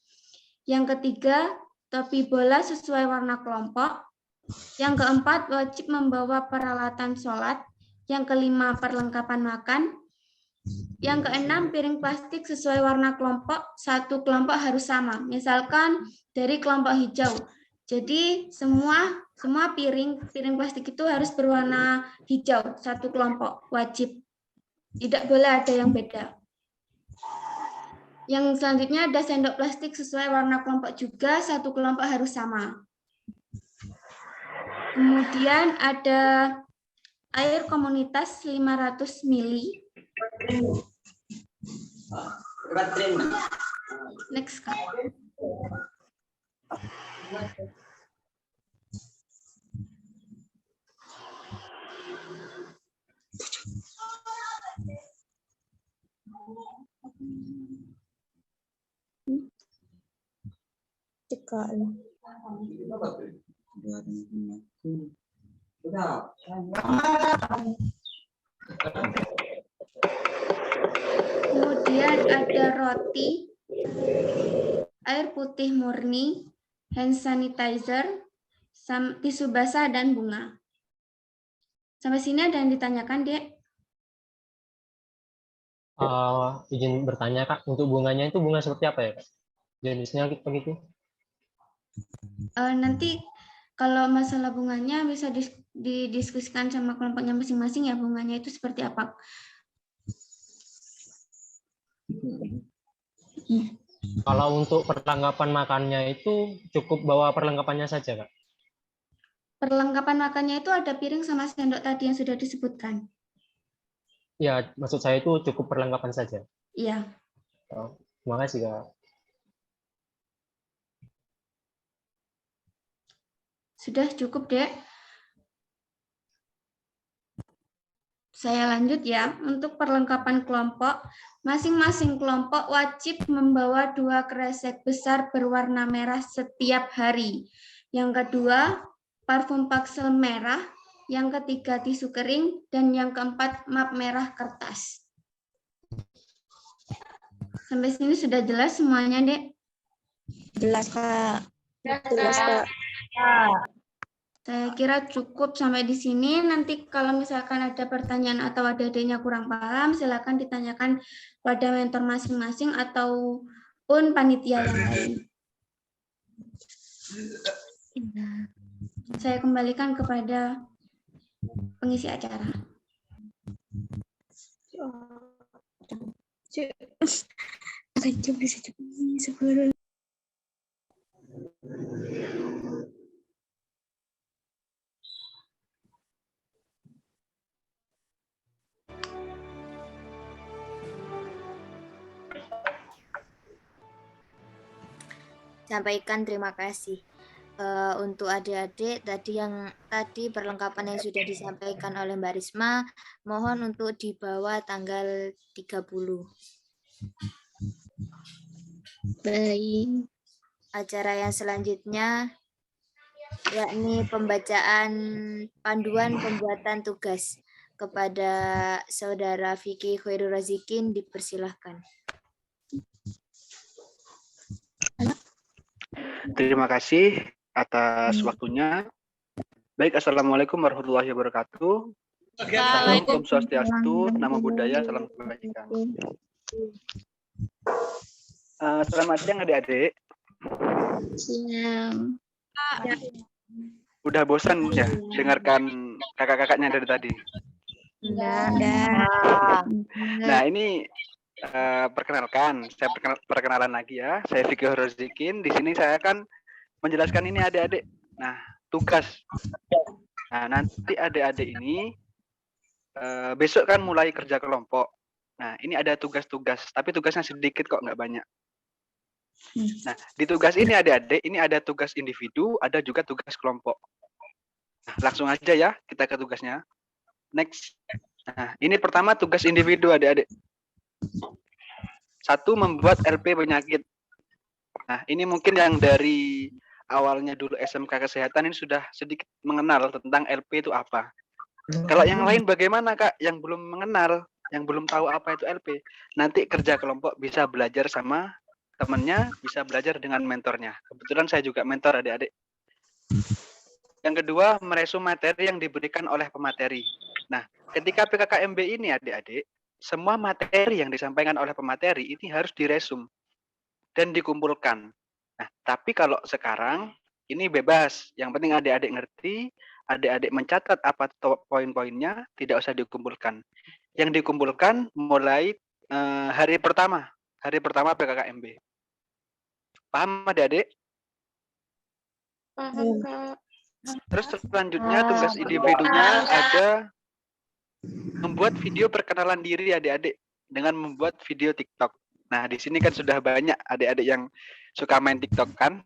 Yang ketiga, topi bola sesuai warna kelompok. Yang keempat, wajib membawa peralatan sholat. Yang kelima, perlengkapan makan. Yang keenam, piring plastik sesuai warna kelompok. Satu kelompok harus sama. Misalkan dari kelompok hijau. Jadi semua piring plastik itu harus berwarna hijau, satu kelompok, wajib. Tidak boleh ada yang beda. Yang selanjutnya ada sendok plastik sesuai warna kelompok juga, satu kelompok harus sama. Kemudian ada air komunitas 500 ml Next, Kak. Kemudian ada roti, air putih murni, hand sanitizer, tisu basah, dan bunga. Sampai sini ada yang ditanyakan, Dek?
Izin bertanya, Kak, untuk bunganya itu bunga seperti apa ya, Kak? Jenisnya begitu?
Nanti kalau masalah bunganya bisa didiskusikan sama kelompoknya masing-masing ya, bunganya itu seperti apa.
Kalau untuk perlengkapan makannya itu cukup bawa perlengkapannya saja, Kak?
Perlengkapan makannya itu ada piring sama sendok tadi yang sudah disebutkan.
Ya, maksud saya itu cukup perlengkapan saja.
Iya.
Oh, terima kasih, Kak.
Sudah cukup, Dek. Saya lanjut ya. Untuk perlengkapan kelompok, masing-masing kelompok wajib membawa 2 kresek besar berwarna merah setiap hari. Yang kedua, parfum paksel merah. Yang ketiga, tisu kering. Dan yang keempat, map merah kertas. Sampai sini sudah jelas semuanya, Dek?
Jelas, Kak.
Jelas, Kak. Saya kira cukup sampai di sini. Nanti kalau misalkan ada pertanyaan atau ada adanya kurang paham, silakan ditanyakan pada mentor masing-masing ataupun panitia yang lain. Saya kembalikan kepada pengisi acara.
Sampaikan terima kasih untuk adik-adik tadi perlengkapan yang sudah disampaikan oleh Mbak Risma, mohon untuk dibawa tanggal 30.
Baik.
Acara yang selanjutnya yakni pembacaan panduan pembuatan tugas. Kepada Saudara Vicky Khairul Razikin dipersilahkan.
Terima kasih atas waktunya. Baik, Assalamualaikum warahmatullahi wabarakatuh. Salam Om Swastiastu, Namo Buddhaya, salam kebajikan. Selamat siang adik-adik.
Siang.
Udah bosan ya dengarkan kakak-kakaknya dari tadi? Nah, ini perkenalkan, saya perkenalan lagi ya. Saya Vicky Horozikin. Di sini saya akan menjelaskan ini adik-adik. Nah, tugas. Nah, nanti adik-adik ini besok kan mulai kerja kelompok. Nah, ini ada tugas-tugas, tapi tugasnya sedikit kok, nggak banyak. Nah, di tugas ini adik-adik, ini ada tugas individu, ada juga tugas kelompok. Nah, langsung aja ya, kita ke tugasnya. Next. Nah, ini pertama tugas individu adik-adik. 1, membuat LP penyakit. Nah, ini mungkin yang dari awalnya dulu SMK Kesehatan ini sudah sedikit mengenal tentang LP itu apa. Kalau yang lain bagaimana, Kak? Yang belum mengenal, yang belum tahu apa itu LP. Nanti kerja kelompok bisa belajar sama temannya, bisa belajar dengan mentornya. Kebetulan saya juga mentor adik-adik. Yang kedua, meresum materi yang diberikan oleh pemateri. Nah, ketika PKKMB ini adik-adik, semua materi yang disampaikan oleh pemateri ini harus diresum dan dikumpulkan. Nah, tapi kalau sekarang ini bebas. Yang penting adik-adik ngerti, adik-adik mencatat apa poin-poinnya, tidak usah dikumpulkan. Yang dikumpulkan mulai hari pertama PKKMB. Paham adik-adik?
Paham, Kak.
Terus selanjutnya tugas individunya ada membuat video perkenalan diri adik-adik dengan membuat video TikTok. Nah, di sini kan sudah banyak adik-adik yang suka main TikTok kan?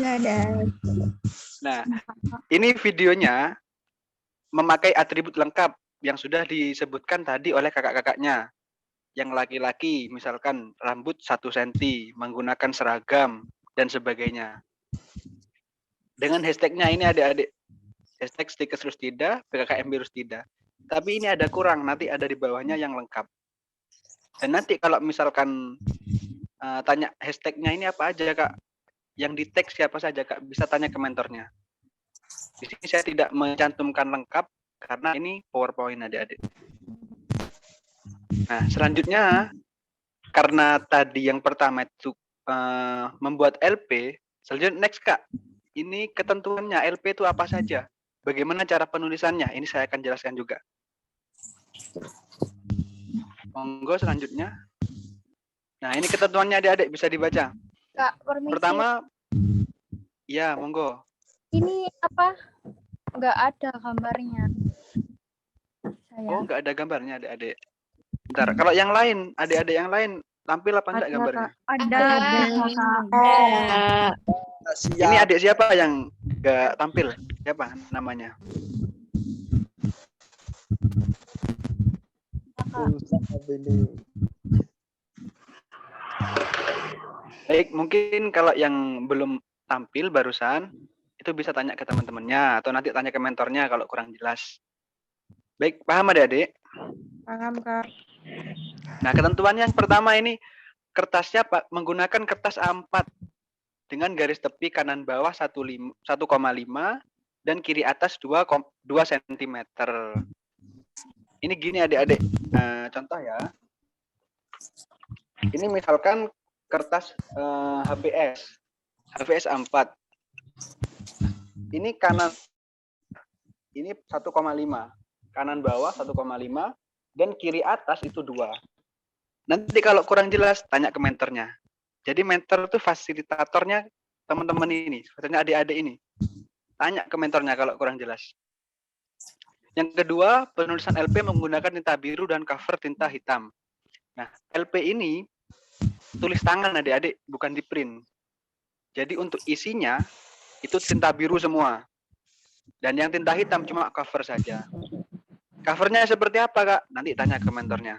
Dadah.
Nah, ini videonya memakai atribut lengkap yang sudah disebutkan tadi oleh kakak-kakaknya. Yang laki-laki misalkan rambut 1 cm, menggunakan seragam, dan sebagainya. Dengan hashtagnya ini adik-adik. Hashtag Stikers Rustida, PKKMB Rustida. Tapi ini ada kurang, nanti ada di bawahnya yang lengkap. Dan nanti kalau misalkan tanya hashtagnya ini apa aja Kak, yang di tag siapa saja Kak, bisa tanya ke mentornya. Di sini saya tidak mencantumkan lengkap karena ini PowerPoint adik-adik. Nah, selanjutnya karena tadi yang pertama itu membuat LP, selanjutnya next Kak. Ini ketentuannya LP itu apa saja? Bagaimana cara penulisannya? Ini saya akan jelaskan juga. Monggo selanjutnya. Nah, ini ketentuannya adik-adik bisa dibaca.
Kak, permisi.
Pertama, ya monggo.
Ini apa? Nggak ada gambarnya.
Oh, nggak ada gambarnya adik-adik. Bentar, kalau yang lain, adik-adik yang lain tampil apa enggak gambarnya?
Ada.
Ini adik siapa yang nggak tampil? Siapa namanya? Baik, mungkin kalau yang belum tampil barusan, itu bisa tanya ke teman-temannya atau nanti tanya ke mentornya kalau kurang jelas. Baik, paham adik-adik?
Paham, Kak.
Nah, ketentuan yang pertama ini kertasnya menggunakan kertas A4 dengan garis tepi kanan bawah 1,5 dan kiri atas 2 cm. Ini gini adik-adik. Contoh ya. Ini misalkan kertas HVS A4. Ini kanan ini 1,5. Kanan bawah 1,5 dan kiri atas itu 2. Nanti kalau kurang jelas tanya ke mentornya. Jadi mentor itu fasilitatornya teman-teman ini, sebetulnya adik-adik ini. Tanya ke mentornya kalau kurang jelas. Yang kedua, penulisan LP menggunakan tinta biru dan cover tinta hitam. Nah, LP ini tulis tangan adik-adik, bukan di print. Jadi untuk isinya itu tinta biru semua. Dan yang tinta hitam cuma cover saja. Covernya seperti apa, Kak? Nanti tanya ke mentornya.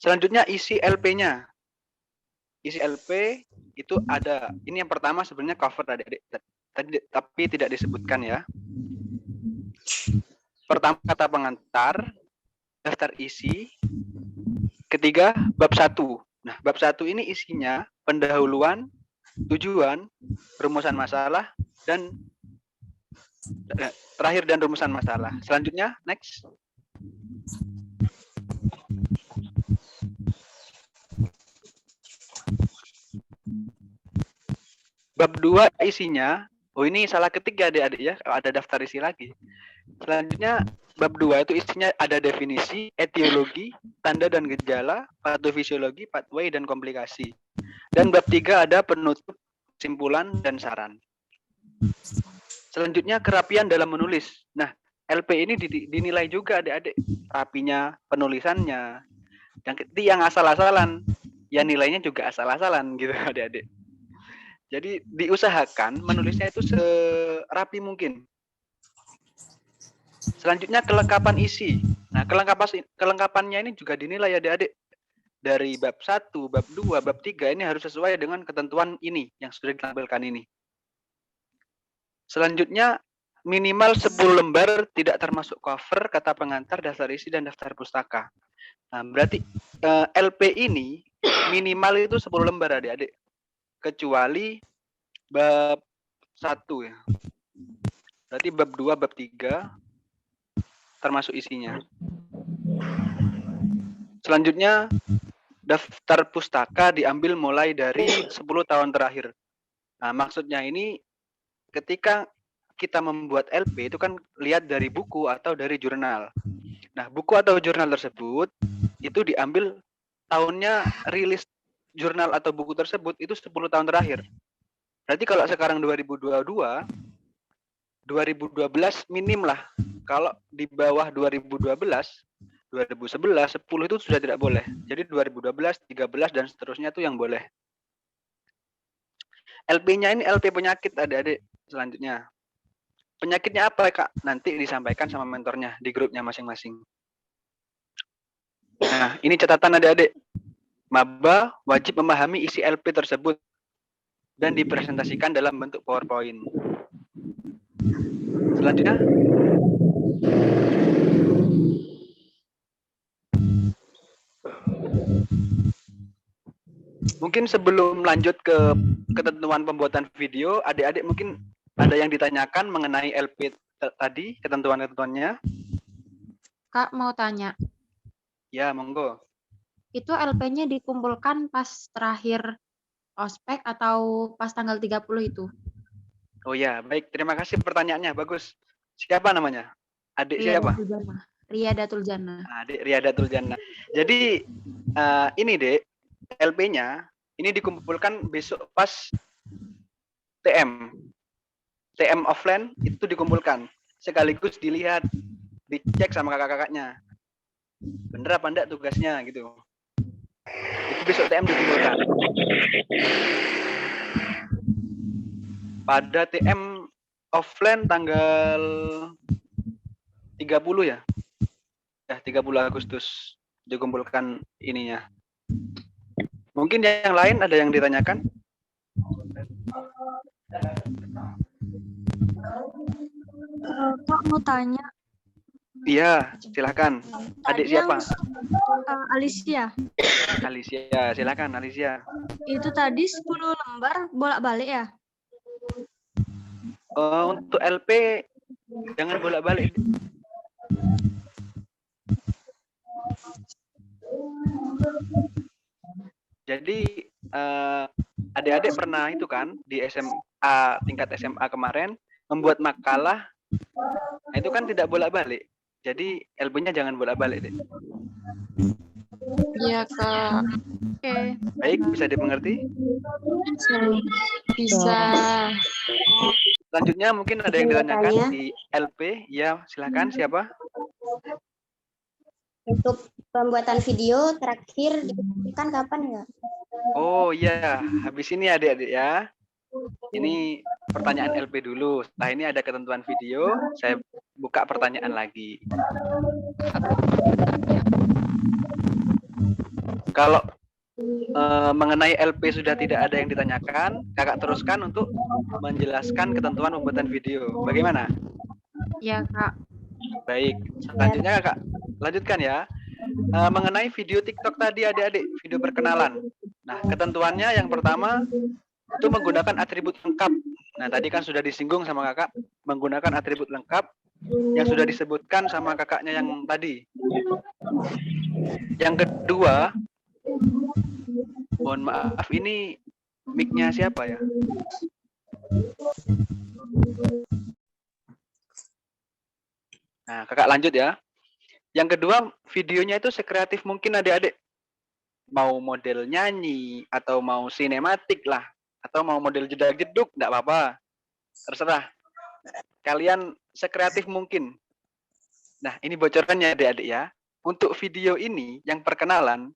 Selanjutnya isi LP-nya. Isi LP itu ada. Ini yang pertama sebenarnya cover tadi, tapi tidak disebutkan ya. Pertama kata pengantar, daftar isi. Ketiga bab 1. Nah, bab 1 ini isinya pendahuluan, tujuan, rumusan masalah, dan terakhir dan rumusan masalah. Selanjutnya, next. Bab 2 isinya, oh ini salah ketik ya adik-adik ya, ada daftar isi lagi. Selanjutnya, bab 2 itu isinya ada definisi, etiologi, tanda dan gejala, patofisiologi, pathway, dan komplikasi. Dan bab 3 ada penutup, kesimpulan, dan saran. Selanjutnya, kerapian dalam menulis. Nah, LP ini dinilai juga adik-adik, rapinya, penulisannya. Yang asal-asalan, ya nilainya juga asal-asalan gitu adik-adik. Jadi diusahakan menulisnya itu serapi mungkin. Selanjutnya kelengkapan isi. Nah, kelengkapannya ini juga dinilai adik-adik. Dari bab 1, bab 2, bab 3 ini harus sesuai dengan ketentuan ini yang sudah ditampilkan ini. Selanjutnya minimal 10 lembar tidak termasuk cover, kata pengantar, daftar isi, dan daftar pustaka. Nah, berarti LP ini minimal itu 10 lembar adik-adik. Kecuali bab 1 ya. Berarti bab 2, bab 3 termasuk isinya. Selanjutnya daftar pustaka diambil mulai dari 10 tahun terakhir. Nah, maksudnya ini ketika kita membuat LP itu kan lihat dari buku atau dari jurnal. Nah, buku atau jurnal tersebut itu diambil tahunnya rilis jurnal atau buku tersebut itu 10 tahun terakhir. Berarti kalau sekarang 2022, 2012 minim lah Kalau di bawah 2012, 2011, 10 itu sudah tidak boleh. Jadi 2012, 13 dan seterusnya itu yang boleh. LP-nya ini LP penyakit adik-adik selanjutnya. Penyakitnya apa Kak? Nanti disampaikan sama mentornya di grupnya masing-masing. Nah, ini catatan adik-adik. Maba wajib memahami isi LP tersebut dan dipresentasikan dalam bentuk PowerPoint. Selanjutnya, mungkin sebelum lanjut ke ketentuan pembuatan video, adik-adik mungkin ada yang ditanyakan mengenai LP tadi, ketentuan-ketentuannya.
Kak mau tanya,
Ya, monggo.
itu LP-nya dikumpulkan pas terakhir ospek atau pas tanggal 30 itu?
Oh ya, baik. Terima kasih pertanyaannya. Bagus. Siapa namanya? Adik siapa?
Riyadatul Jannah.
Adik Riyadatul Jannah. Jadi, ini Dek, LP-nya ini dikumpulkan besok pas TM. TM offline itu dikumpulkan. Sekaligus dilihat, dicek sama kakak-kakaknya. Bener apa enggak tugasnya gitu. Itu besok TM dikumpulkan. Pada TM offline tanggal 30 ya? Ya, 30 Agustus dikumpulkan ininya. Mungkin yang lain ada yang ditanyakan?
Kak mau tanya.
Iya, silakan. Adik
Tadi yang
siapa?
Alicia.
Alicia, silakan Alicia.
Itu tadi 10 lembar bolak-balik ya?
Untuk LP jangan bolak-balik. Jadi adik-adik pernah itu kan di SMA, tingkat SMA kemarin membuat makalah. Nah, itu kan tidak bolak-balik. Jadi LP-nya jangan bolak-balik deh.
Iya Kak.
Oke.
Baik, bisa dimengerti?
Bisa.
Selanjutnya mungkin ada yang ditanyakan di LP. Ya, silakan siapa?
Untuk pembuatan video terakhir dipublikasikan kapan ya?
Oh iya, habis ini adik-adik ya. Ini pertanyaan LP dulu. Setelah ini ada ketentuan video, saya buka pertanyaan lagi. Kalau mengenai LP sudah tidak ada yang ditanyakan, kakak teruskan untuk menjelaskan ketentuan pembuatan video. Bagaimana?
Ya Kak.
Baik, selanjutnya kakak lanjutkan ya. Mengenai video TikTok tadi adik-adik, video perkenalan. Nah, ketentuannya yang pertama itu menggunakan atribut lengkap. Nah, tadi kan sudah disinggung sama kakak, menggunakan atribut lengkap yang sudah disebutkan sama kakaknya yang tadi. Yang kedua, mohon maaf, ini mic-nya siapa ya? Nah, kakak lanjut ya. Yang kedua, videonya itu sekreatif mungkin adik-adik. Mau model nyanyi, atau mau sinematik lah. Atau mau model jedak-jeduk, enggak apa-apa. Terserah. Kalian sekreatif mungkin. Nah, ini bocorannya adik-adik ya. Untuk video ini, yang perkenalan,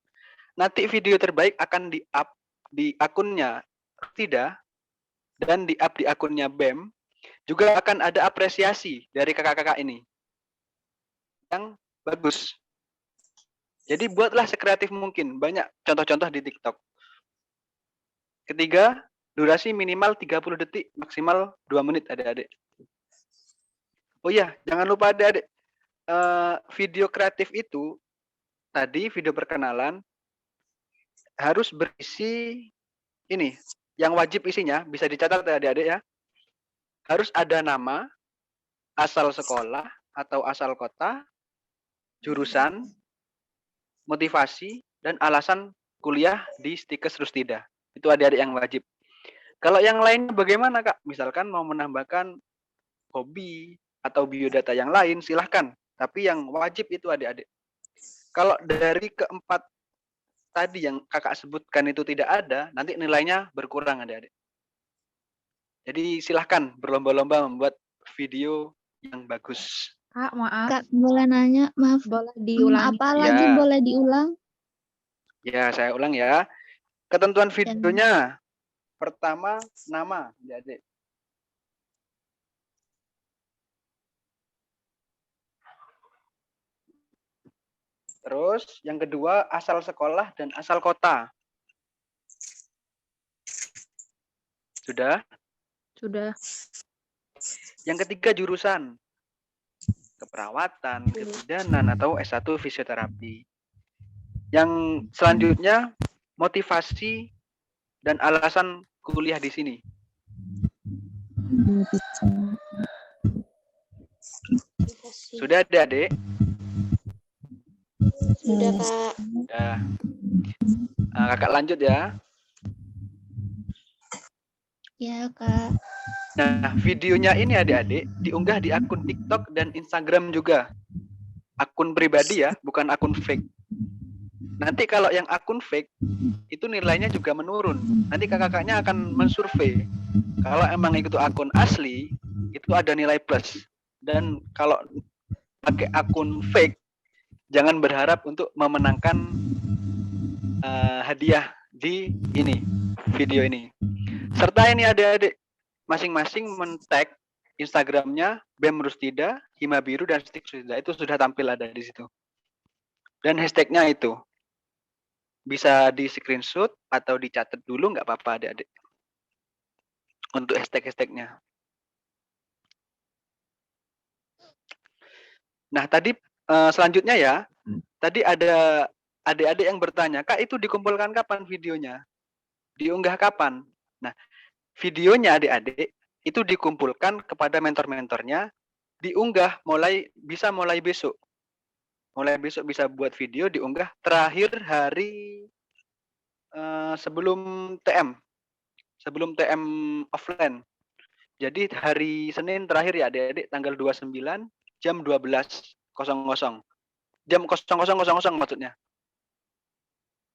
nanti video terbaik akan di-up di akunnya Tidak dan di-up di akunnya BEM. Juga akan ada apresiasi dari kakak-kakak ini. Yang bagus. Jadi buatlah sekreatif mungkin. Banyak contoh-contoh di TikTok. Ketiga, durasi minimal 30 detik, maksimal 2 menit adik-adik. Oh iya, jangan lupa adik-adik. Video kreatif itu, tadi video perkenalan, harus berisi ini. Yang wajib isinya, bisa dicatat ya adik-adik ya. Harus ada nama, asal sekolah atau asal kota, jurusan, motivasi, dan alasan kuliah di Stikes Rustida. Itu adik-adik yang wajib. Kalau yang lainnya bagaimana Kak? Misalkan mau menambahkan hobi atau biodata yang lain, silahkan. Tapi yang wajib itu adik-adik. Kalau dari keempat tadi yang kakak sebutkan itu tidak ada, nanti nilainya berkurang adik-adik. Jadi silahkan berlomba-lomba membuat video yang bagus.
Kak, maaf.
Kak, boleh nanya? Maaf.
Boleh diulangi.
Apa lagi
Ya.
boleh diulang?
Ya, saya ulang ya. Ketentuan videonya. Pertama, nama adik-adik. Terus yang kedua, asal sekolah dan asal kota. Sudah?
Sudah.
Yang ketiga, jurusan. Keperawatan, kebidanan, atau S1 fisioterapi. Yang selanjutnya, motivasi dan alasan kuliah di sini. Sudah adik-adik?
Sudah, Kak.
Sudah. Nah, kakak lanjut ya.
Ya, Kak.
Nah, videonya ini adik-adik diunggah di akun TikTok dan Instagram juga. Akun pribadi ya, bukan akun fake. Nanti kalau yang akun fake, itu nilainya juga menurun. Nanti kakak-kakaknya akan mensurvei. Kalau emang itu akun asli, itu ada nilai plus. Dan kalau pakai akun fake, jangan berharap untuk memenangkan hadiah di ini, video ini. Serta ini adik-adik, masing-masing men-tag Instagramnya BEM Rustida, Hima Biru, dan Stik Rustida. Itu sudah tampil ada di situ. Dan hashtagnya itu. Bisa di screenshot atau dicatat dulu, nggak apa-apa adik-adik. Untuk hashtag-hashtagnya. Nah, tadi selanjutnya ya, tadi ada adik-adik yang bertanya, Kak, itu dikumpulkan kapan videonya? Diunggah kapan? Nah, videonya adik-adik itu dikumpulkan kepada mentor-mentornya, diunggah mulai besok. Mulai besok bisa buat video, diunggah terakhir hari sebelum TM offline. Jadi hari Senin terakhir ya adik-adik, tanggal 29 jam 12.00. Jam 00.00 maksudnya.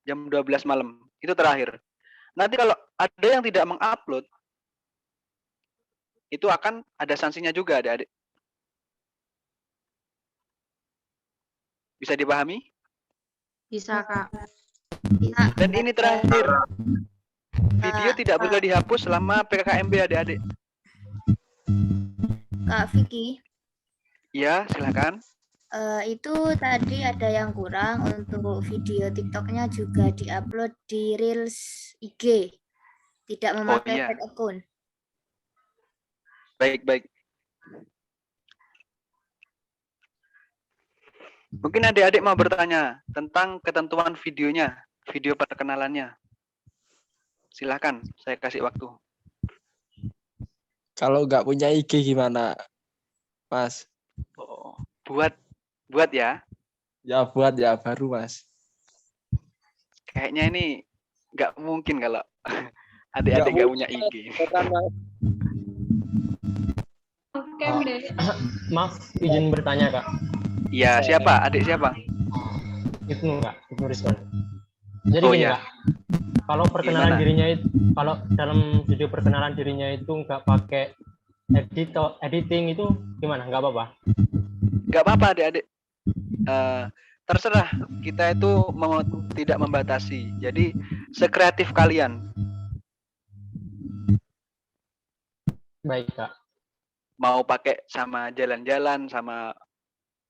Jam 12 malam. Itu terakhir. Nanti kalau ada yang tidak mengupload, itu akan ada sanksinya juga adik-adik. Bisa dipahami?
Bisa, Kak.
Dan ini terakhir. Video tidak boleh dihapus selama PKKMB adik-adik.
Kak Vicky.
Ya, silakan.
Itu tadi ada yang kurang untuk video TikToknya juga diupload di Reels IG. Tidak memakai fake akun.
Baik. Mungkin adik-adik mau bertanya tentang ketentuan videonya, video perkenalannya. Silahkan, saya kasih waktu.
Kalau nggak punya IG gimana, Mas?
Oh, buat ya?
Ya buat ya, baru Mas.
Kayaknya ini nggak mungkin kalau adik-adik nggak punya IG.
Maaf, izin bertanya, Kak.
Iya, siapa? Adik siapa?
Ibnu, Kak. Ibnu Rizwan. Jadi gini, Kak. Kalau perkenalan dirinya itu, kalau dalam video perkenalan dirinya itu nggak pakai editing itu gimana? Nggak apa-apa?
Nggak apa-apa, adik-adik. Terserah. Kita itu tidak membatasi. Jadi sekreatif kalian.
Baik, Kak.
Mau pakai sama jalan-jalan, sama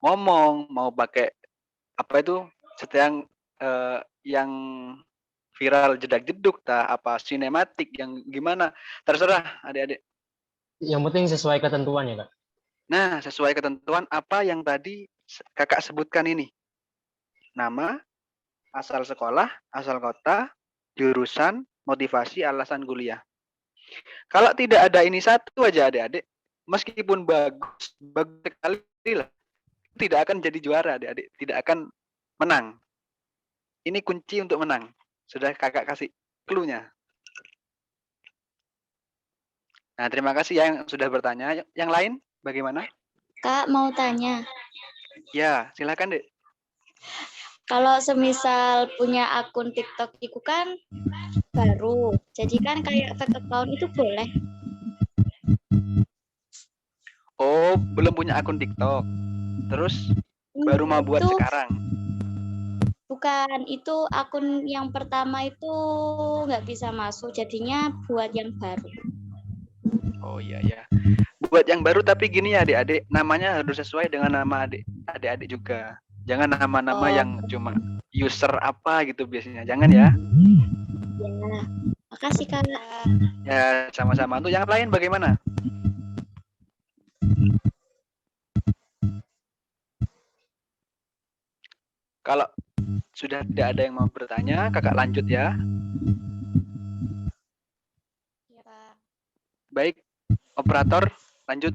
ngomong, mau pakai apa itu sedang yang viral jedak-jeduk, apa sinematik yang gimana, terserah adik-adik.
Yang penting sesuai ketentuan ya, Kak.
Nah, sesuai ketentuan apa yang tadi kakak sebutkan ini. Nama, asal sekolah, asal kota, jurusan, motivasi, alasan kuliah. Kalau tidak ada ini satu aja adik-adik, meskipun bagus sekali lah, tidak akan jadi juara adik-adik, tidak akan menang. Ini kunci untuk menang. Sudah kakak kasih clue-nya. Nah, terima kasih yang sudah bertanya. Yang lain bagaimana?
Kak, mau tanya.
Ya, silakan, Dek.
Kalau semisal punya akun TikTok itu kan baru, jadi kan kayak fake account itu boleh?
Oh, belum punya akun TikTok. terus baru mau buat
Itu
sekarang.
bukan, itu akun yang pertama itu nggak bisa masuk, jadinya buat yang baru.
Oh iya ya. Buat yang baru tapi gini ya adik-adik, namanya harus sesuai dengan nama adik-adik juga. Jangan nama-nama yang cuma user apa gitu biasanya. Jangan ya.
Ya, makasih Kak.
Ya, sama-sama. Untuk yang lain bagaimana? Kalau sudah tidak ada yang mau bertanya, kakak lanjut ya. Baik, operator lanjut.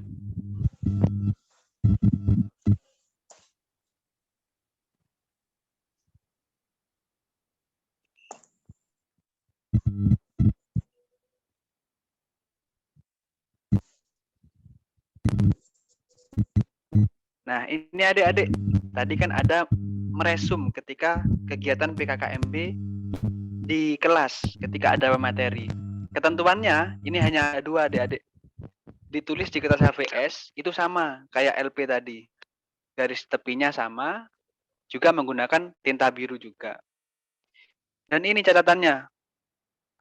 Nah, ini adik-adik. Tadi kan ada meresum ketika kegiatan PKKMB di kelas ketika ada materi. Ketentuannya ini hanya dua adik-adik. Ditulis di kertas HVS itu sama kayak LP tadi. Garis tepinya sama, juga menggunakan tinta biru juga. Dan ini catatannya.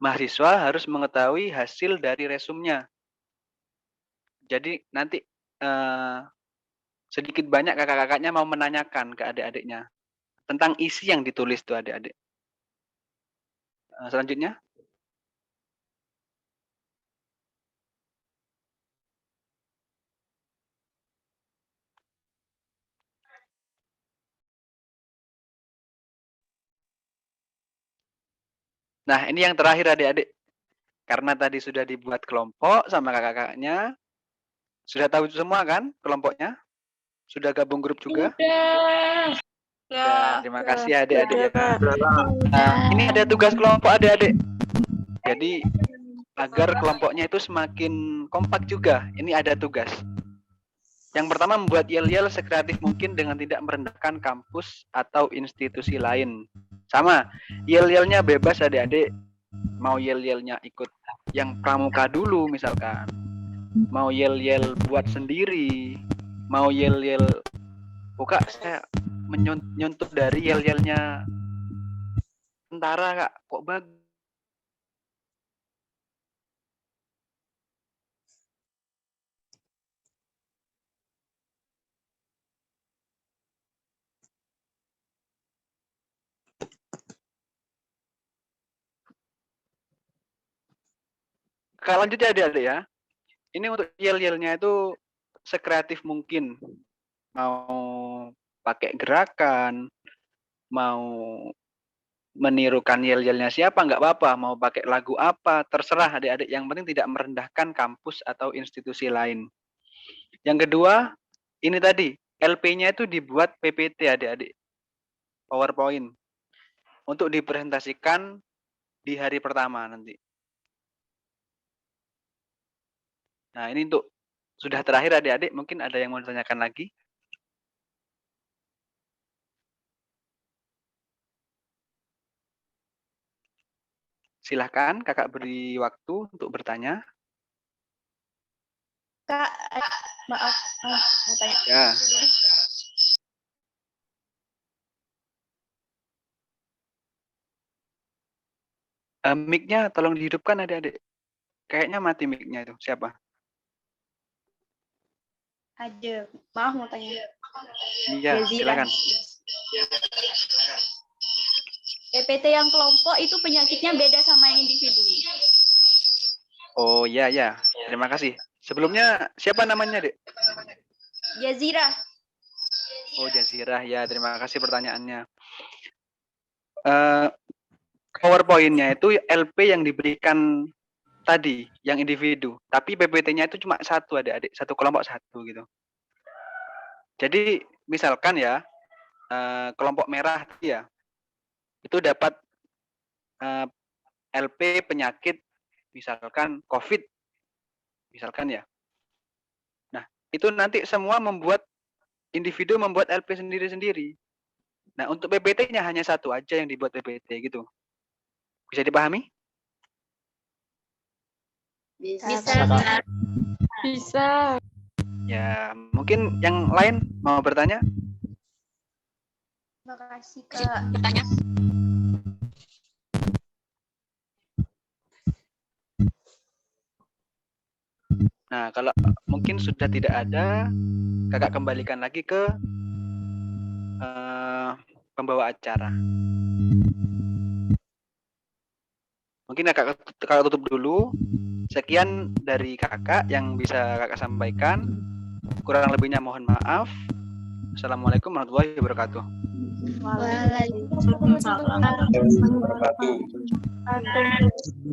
Mahasiswa harus mengetahui hasil dari resumnya. Jadi nanti sedikit banyak kakak-kakaknya mau menanyakan ke adik-adiknya tentang isi yang ditulis tuh adik-adik. Selanjutnya. Nah, ini yang terakhir adik-adik. Karena tadi sudah dibuat kelompok sama kakak-kakaknya. Sudah tahu semua kan kelompoknya? Sudah gabung grup juga?
Sudah.
Ya, terima kasih adik-adik ya. Nah, ini ada tugas kelompok adik-adik. Jadi agar kelompoknya itu semakin kompak juga, ini ada tugas. Yang pertama membuat yel-yel sekreatif mungkin dengan tidak merendahkan kampus atau institusi lain. Sama, yel-yelnya bebas adik-adik. Mau yel-yelnya ikut yang pramuka dulu misalkan. Mau yel-yel buat sendiri. Mau yel-yel buka saya menyuntuk dari yel-yelnya tentara Kak, kok bagus. Kalau lanjut ya adik-adik ya. Ini untuk yel-yelnya itu sekreatif mungkin. Mau pakai gerakan, mau menirukan yel-yelnya siapa, nggak apa-apa. Mau pakai lagu apa, terserah adik-adik. Yang penting tidak merendahkan kampus atau institusi lain. Yang kedua, ini tadi, LP-nya itu dibuat PPT adik-adik. PowerPoint. Untuk dipresentasikan di hari pertama nanti. Nah, ini untuk sudah terakhir adik-adik, mungkin ada yang mau ditanyakan lagi? Silahkan kakak beri waktu untuk bertanya.
Kak, maaf, mau tanya.
Ya. Mic-nya tolong dihidupkan adik-adik. Kayaknya mati mic-nya itu. Siapa?
Ada, maaf mau tanya.
Iya, silakan.
PPT yang kelompok itu penyakitnya beda sama yang individu.
Oh iya ya, terima kasih. Sebelumnya siapa namanya Dek?
Jazira.
Oh Jazirah ya, terima kasih pertanyaannya. PowerPoint-nya itu LP yang diberikan tadi, yang individu. Tapi PPT-nya itu cuma satu adik-adik, satu kelompok satu gitu. Jadi misalkan ya, kelompok merah ya, itu dapat LP penyakit, misalkan COVID, misalkan ya. Nah, itu nanti semua individu membuat LP sendiri-sendiri. Nah, untuk PPT-nya hanya satu aja yang dibuat PPT gitu. Bisa dipahami?
Bisa. Bisa.
Ya, mungkin Mungkin yang lain mau bertanya?
Terima kasih Kak.
Nah, kalau mungkin sudah tidak ada, kakak kembalikan lagi ke pembawa acara. Mungkin kakak tutup dulu. Sekian dari kakak yang bisa kakak sampaikan. Kurang lebihnya mohon maaf. Assalamualaikum warahmatullahi wabarakatuh.
Waalaikumsalam warahmatullahi wabarakatuh.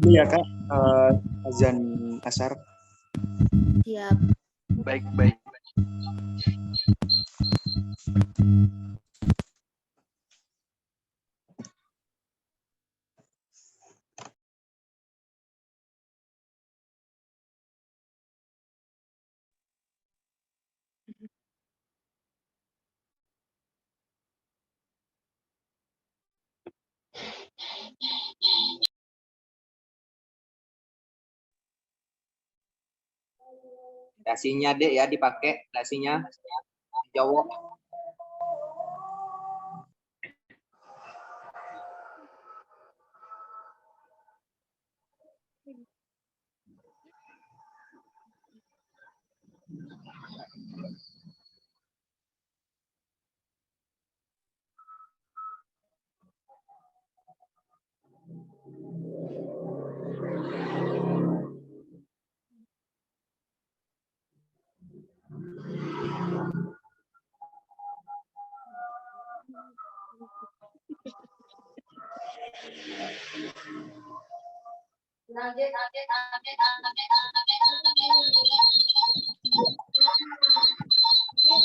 Ini ya Kak, azan asar.
Siap.
Baik, baik.
Dasinya Dek ya dipakai, dasinya cowok.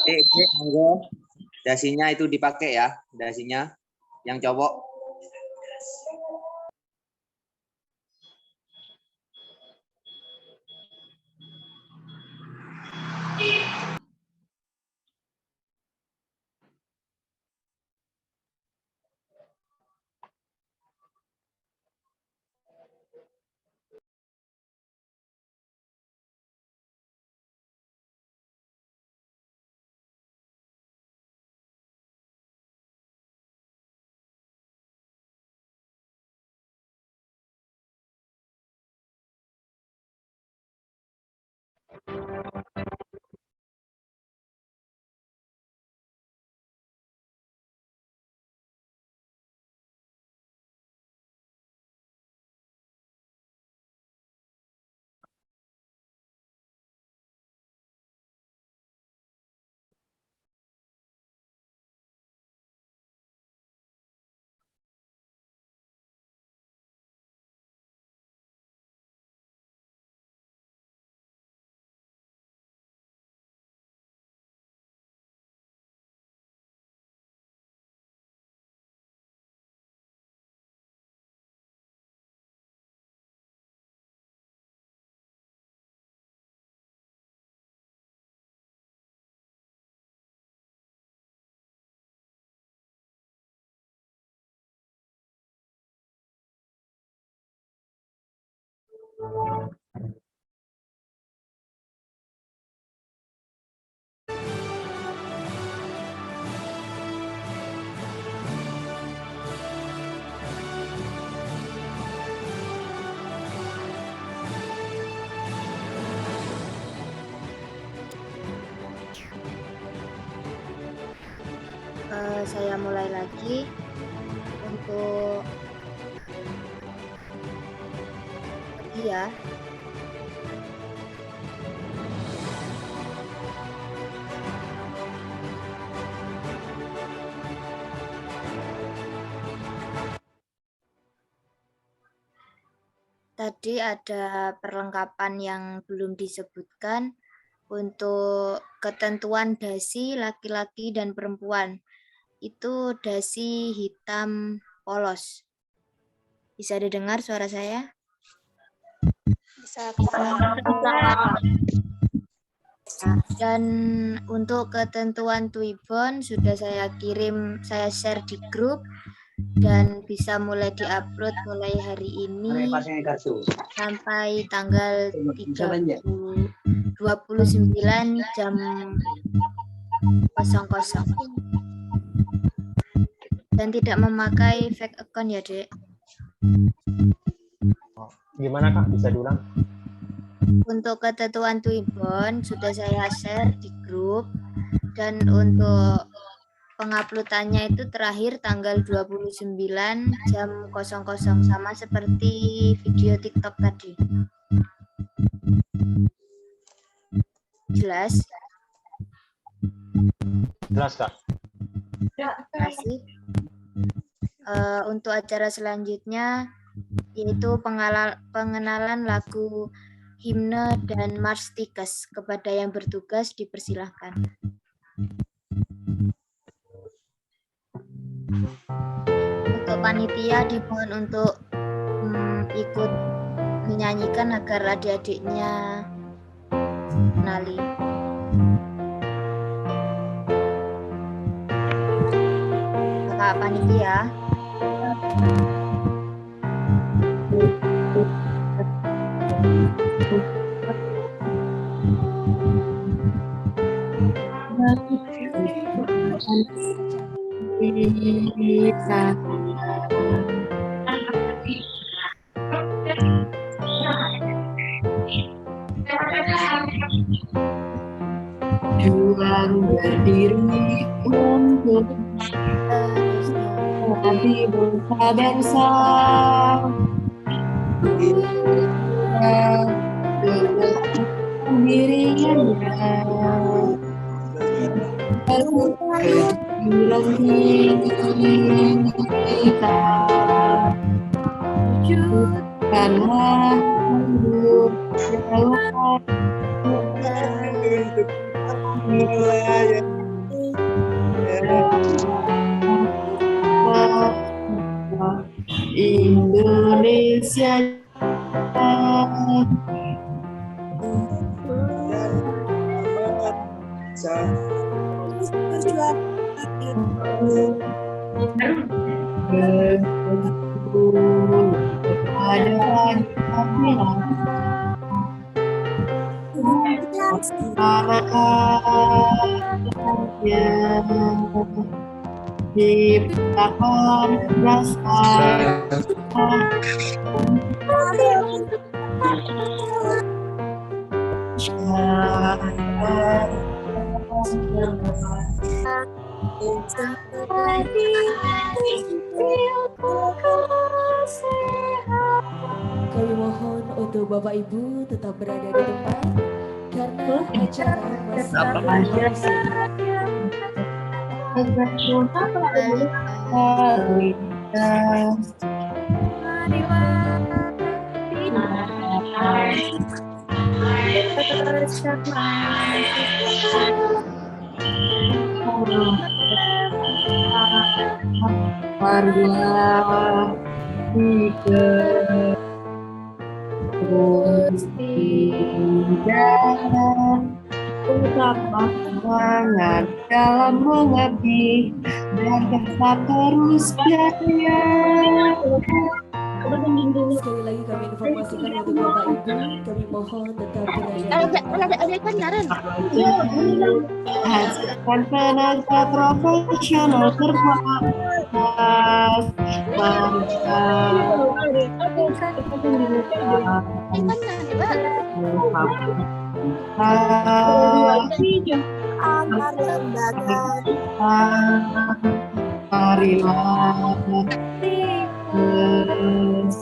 Dek, monggo. Dasinya itu dipakai ya, dasinya yang cowok.
Saya mulai lagi untuk ya. Tadi ada perlengkapan yang belum disebutkan untuk ketentuan dasi laki-laki dan perempuan. Itu dasi hitam polos. Bisa didengar suara saya?
Bisa.
Dan untuk ketentuan Twibbon sudah saya share di grup dan bisa mulai diupload mulai hari ini sampai tanggal 30 29 jam 00. Dan tidak memakai fake account ya, Dek.
Gimana Kak? Bisa diulang?
Untuk ketentuan Twibbon sudah saya share di grup, dan untuk penguploadannya itu terakhir tanggal 29 jam 00, sama seperti video TikTok tadi. Jelas?
Jelas Kak.
Terima kasih. Untuk acara selanjutnya yaitu pengenalan lagu himne dan Mars Tikes. Kepada yang bertugas dipersilahkan. Untuk panitia dimohon untuk ikut menyanyikan agar adik-adiknya kenali. Kakak panitia.
Juang berdiri untuk menjadi bangsa-bangsa. Dengan pendiriannya perjuangan kita wujudkanlah hidup jauh Indonesia. Dipakon rasa
Kami mohon untuk Bapak Ibu tetap berada di tempat karena acara masih berlangsung.
Tetap semangat dalam mengabdi dan tetap terus jaya.
Sekali lagi kami informasikan untuk Bapak Ibu, kami mohon tetap berada.
Hasilkan tenaga profesional terbatas
Antar lembaga.
Marilah terus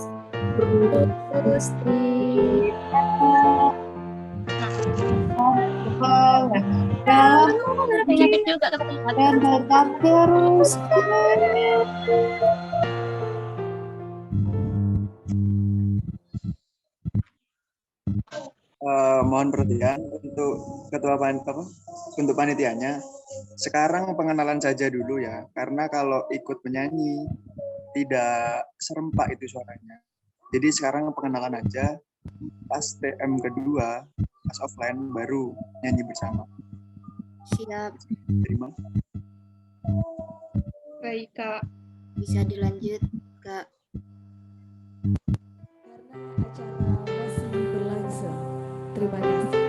dan tetap terus.
Mohon perhatian untuk untuk panitianya. Sekarang pengenalan saja dulu ya, karena kalau ikut menyanyi tidak serempak itu suaranya. Jadi sekarang pengenalan aja, pas TM kedua, pas offline baru nyanyi bersama.
Siap.
Terima.
Baik, Kak. Bisa dilanjut, Kak.
Karena acara masih berlangsung. Terima kasih.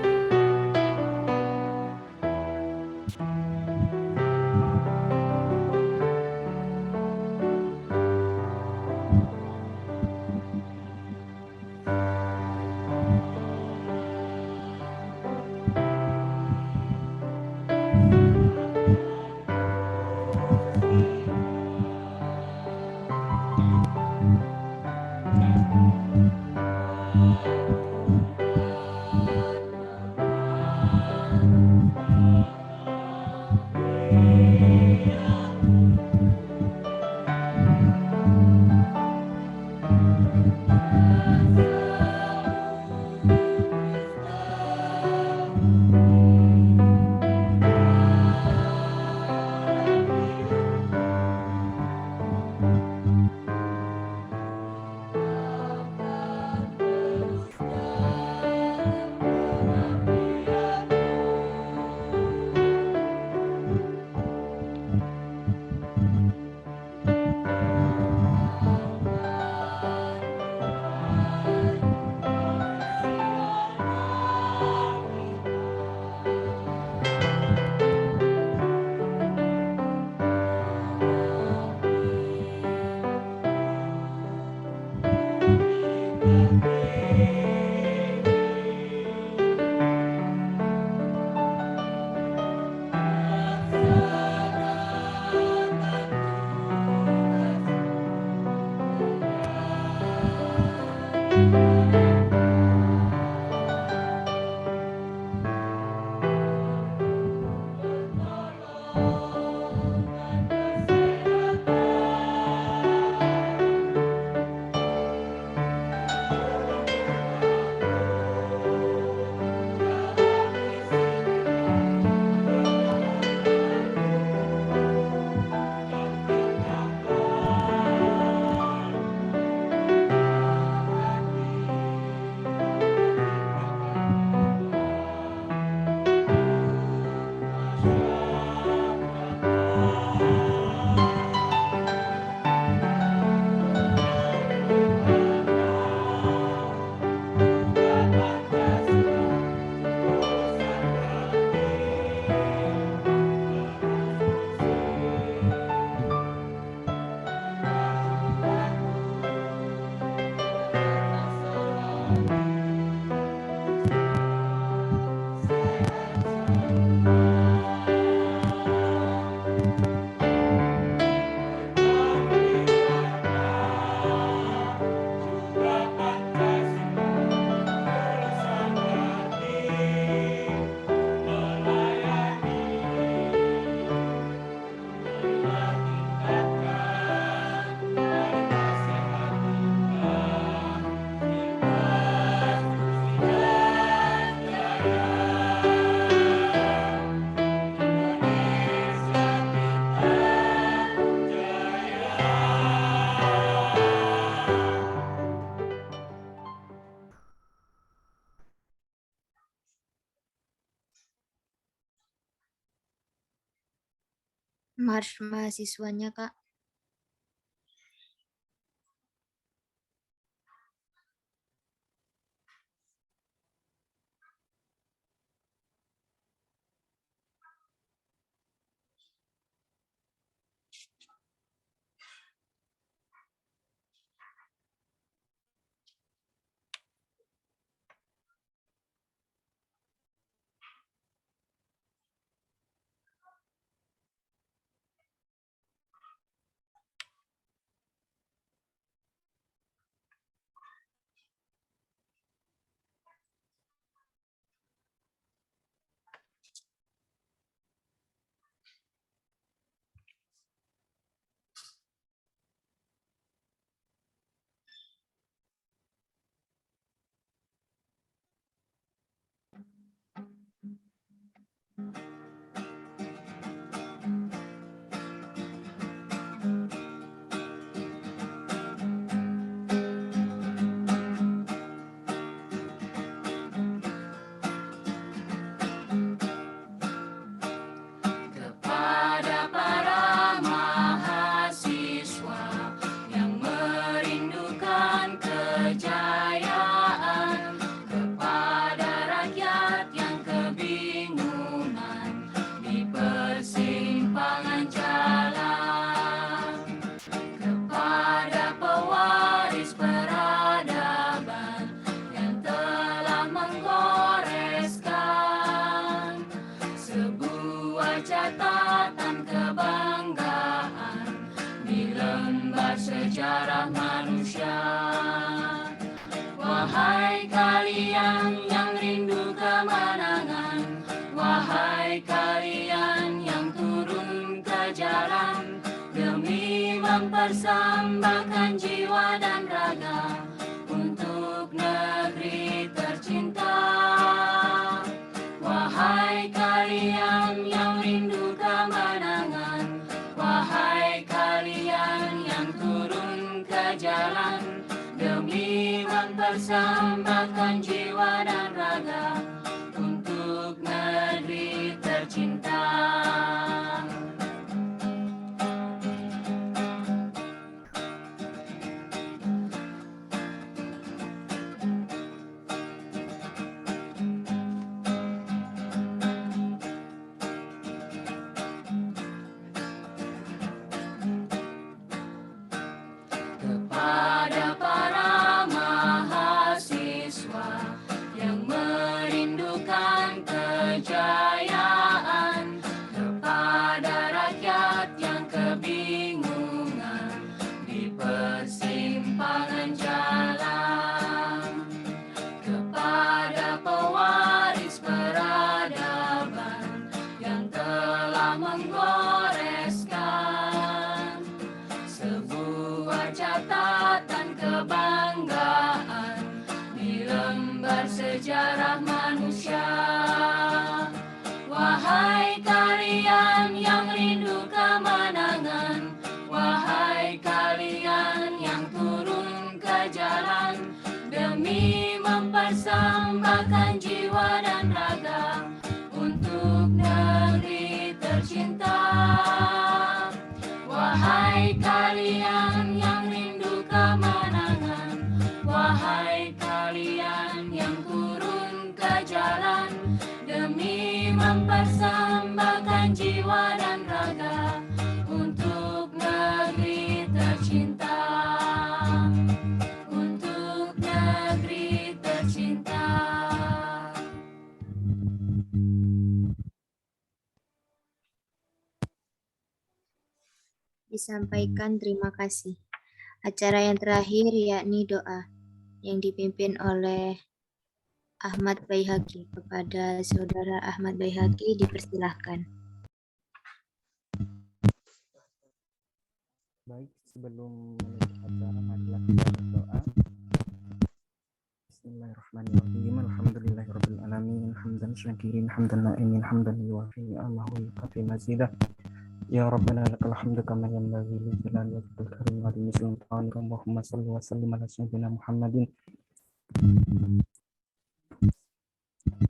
Mars mahasiswanya, Kak.
Kepada para mahasiswa yang merindukan kejayaan, kepada rakyat yang kebingungan di persimpangan jalan, kepada pewaris peradaban yang telah menggoreskan sebuah catatan kebanggaan di lembar sejarah manusia. Wahai kalian yang rindu kemenangan, wahai kalian yang turun ke jalan demi mempersembahkan jiwa dan raga untuk negeri tercinta. Wahai kalian yang rindu kemenangan, wahai kalian yang turun ke jalan demi mempersembahkan jiwa dan raga untuk negeri tercinta. Kepada para mahasiswa yang merindukan kejayaan, kepada rakyat yang kebingungan di persimpangan jalan, kepada pewaris peradaban yang telah menggoreskan sebuah catatan kebanggaan di lembar sejarah manusia. Wahai kalian yang rindu kemenangan, wahai kalian yang turun ke jalan demi mempersembahkan jiwa dan raga untuk negeri tercinta. Wahai kalian yang rindu kemenangan, wahai kalian yang turun ke jalan demi mempersembahkan jiwa dan raga untuk negeri tercinta. Untuk negeri tercinta.
Disampaikan terima kasih. Acara yang terakhir yakni doa yang dipimpin oleh Ahmad Baihaqi. Kepada Saudara Ahmad Baihaqi dipersilahkan.
Baik, sebelum menutup acara marilah kita berdoa. Bismillahirrahmanirrahim. Alhamdulillahirabbil alamin. Hamdan syakirin, hamdan na'imin, hamdan yuwafi ni'amahu wa yukafi mazidah. Ya Rabbana lakal hamdu kama yanbaghi li jalali wajhikal karim wa li sultanika. Allahumma shalli wa sallim ala sayyidina Muhammadin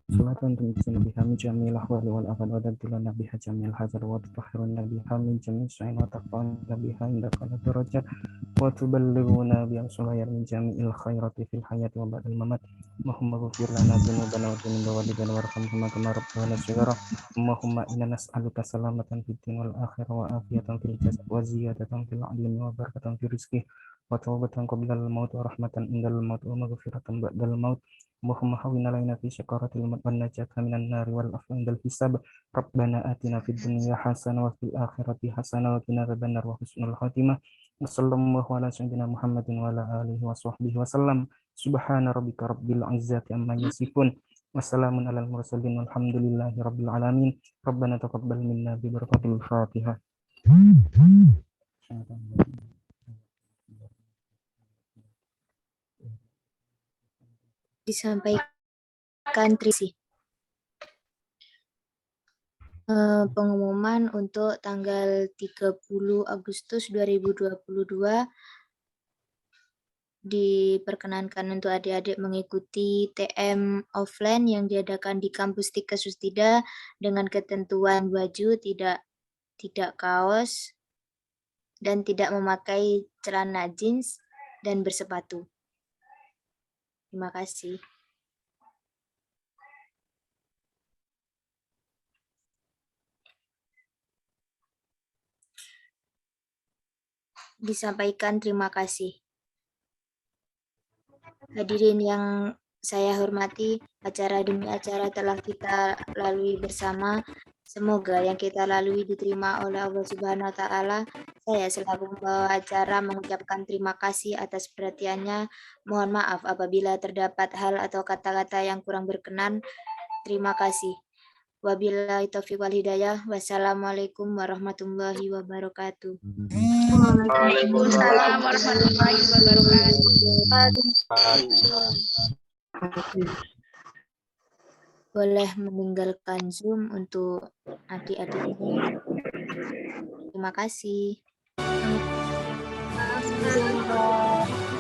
Salatan tunjina biha min jamil ahwali wal afad wa tadillana biha jamil hajar wa tutahhiruna biha min jamil sa'in wa taqwana biha indaka darajat wa tuballighuna biha sulayar min jamil khairati fil hayati wa ba'dal mamat. Allahumma ghfir lana dzunubana wa dzunub walidayna warhamhuma kama rabbana shighara. Allahumma inna nas'aluka salamatan fid din wal akhirah wa afiyatan fil jasad wa ziyadatan fil ilmi wa barakatan fil rizqi wa tawbatan qablal maut wa rahmatan indal maut wa maghfiratan ba'dal maut. Allahumma hawwin alaina fi syakaratil maut wan najata minan nari wal afwa indal hisab. Rabbana atina fid dunya hasanah wa fil akhirati hasanah wa qina adzabannar wa husnul khatimah. Wassallallahu ala sayyidina Muhammadin wa ala alihi wa sahbihi wasallam. Subhana rabbika rabbil izzati amma yasifun. Wassalamun alal mursalin walhamdulillahi rabbil alamin. Rabbana taqabbal minna bi barakatil Fatihah.
Disampaikan Trisi. Pengumuman untuk tanggal 30 Agustus 2022 diperkenankan untuk adik-adik mengikuti TM offline yang diadakan di kampus Tika Sustida dengan ketentuan baju tidak kaos dan tidak memakai celana jeans dan bersepatu. Terima kasih. Disampaikan terima kasih. Hadirin yang saya hormati, acara demi acara telah kita lalui bersama. Semoga yang kita lalui diterima oleh Allah Subhanahu wa Ta'ala. Saya selaku pembawa acara mengucapkan terima kasih atas perhatiannya. Mohon maaf apabila terdapat hal atau kata-kata yang kurang berkenan. Terima kasih. Wabillahi taufiq wal hidayah. Wassalamualaikum warahmatullahi wabarakatuh.
Waalaikumsalam warahmatullahi wabarakatuh.
Boleh meninggalkan Zoom untuk adik-adik ini. Terima kasih.
Maaf,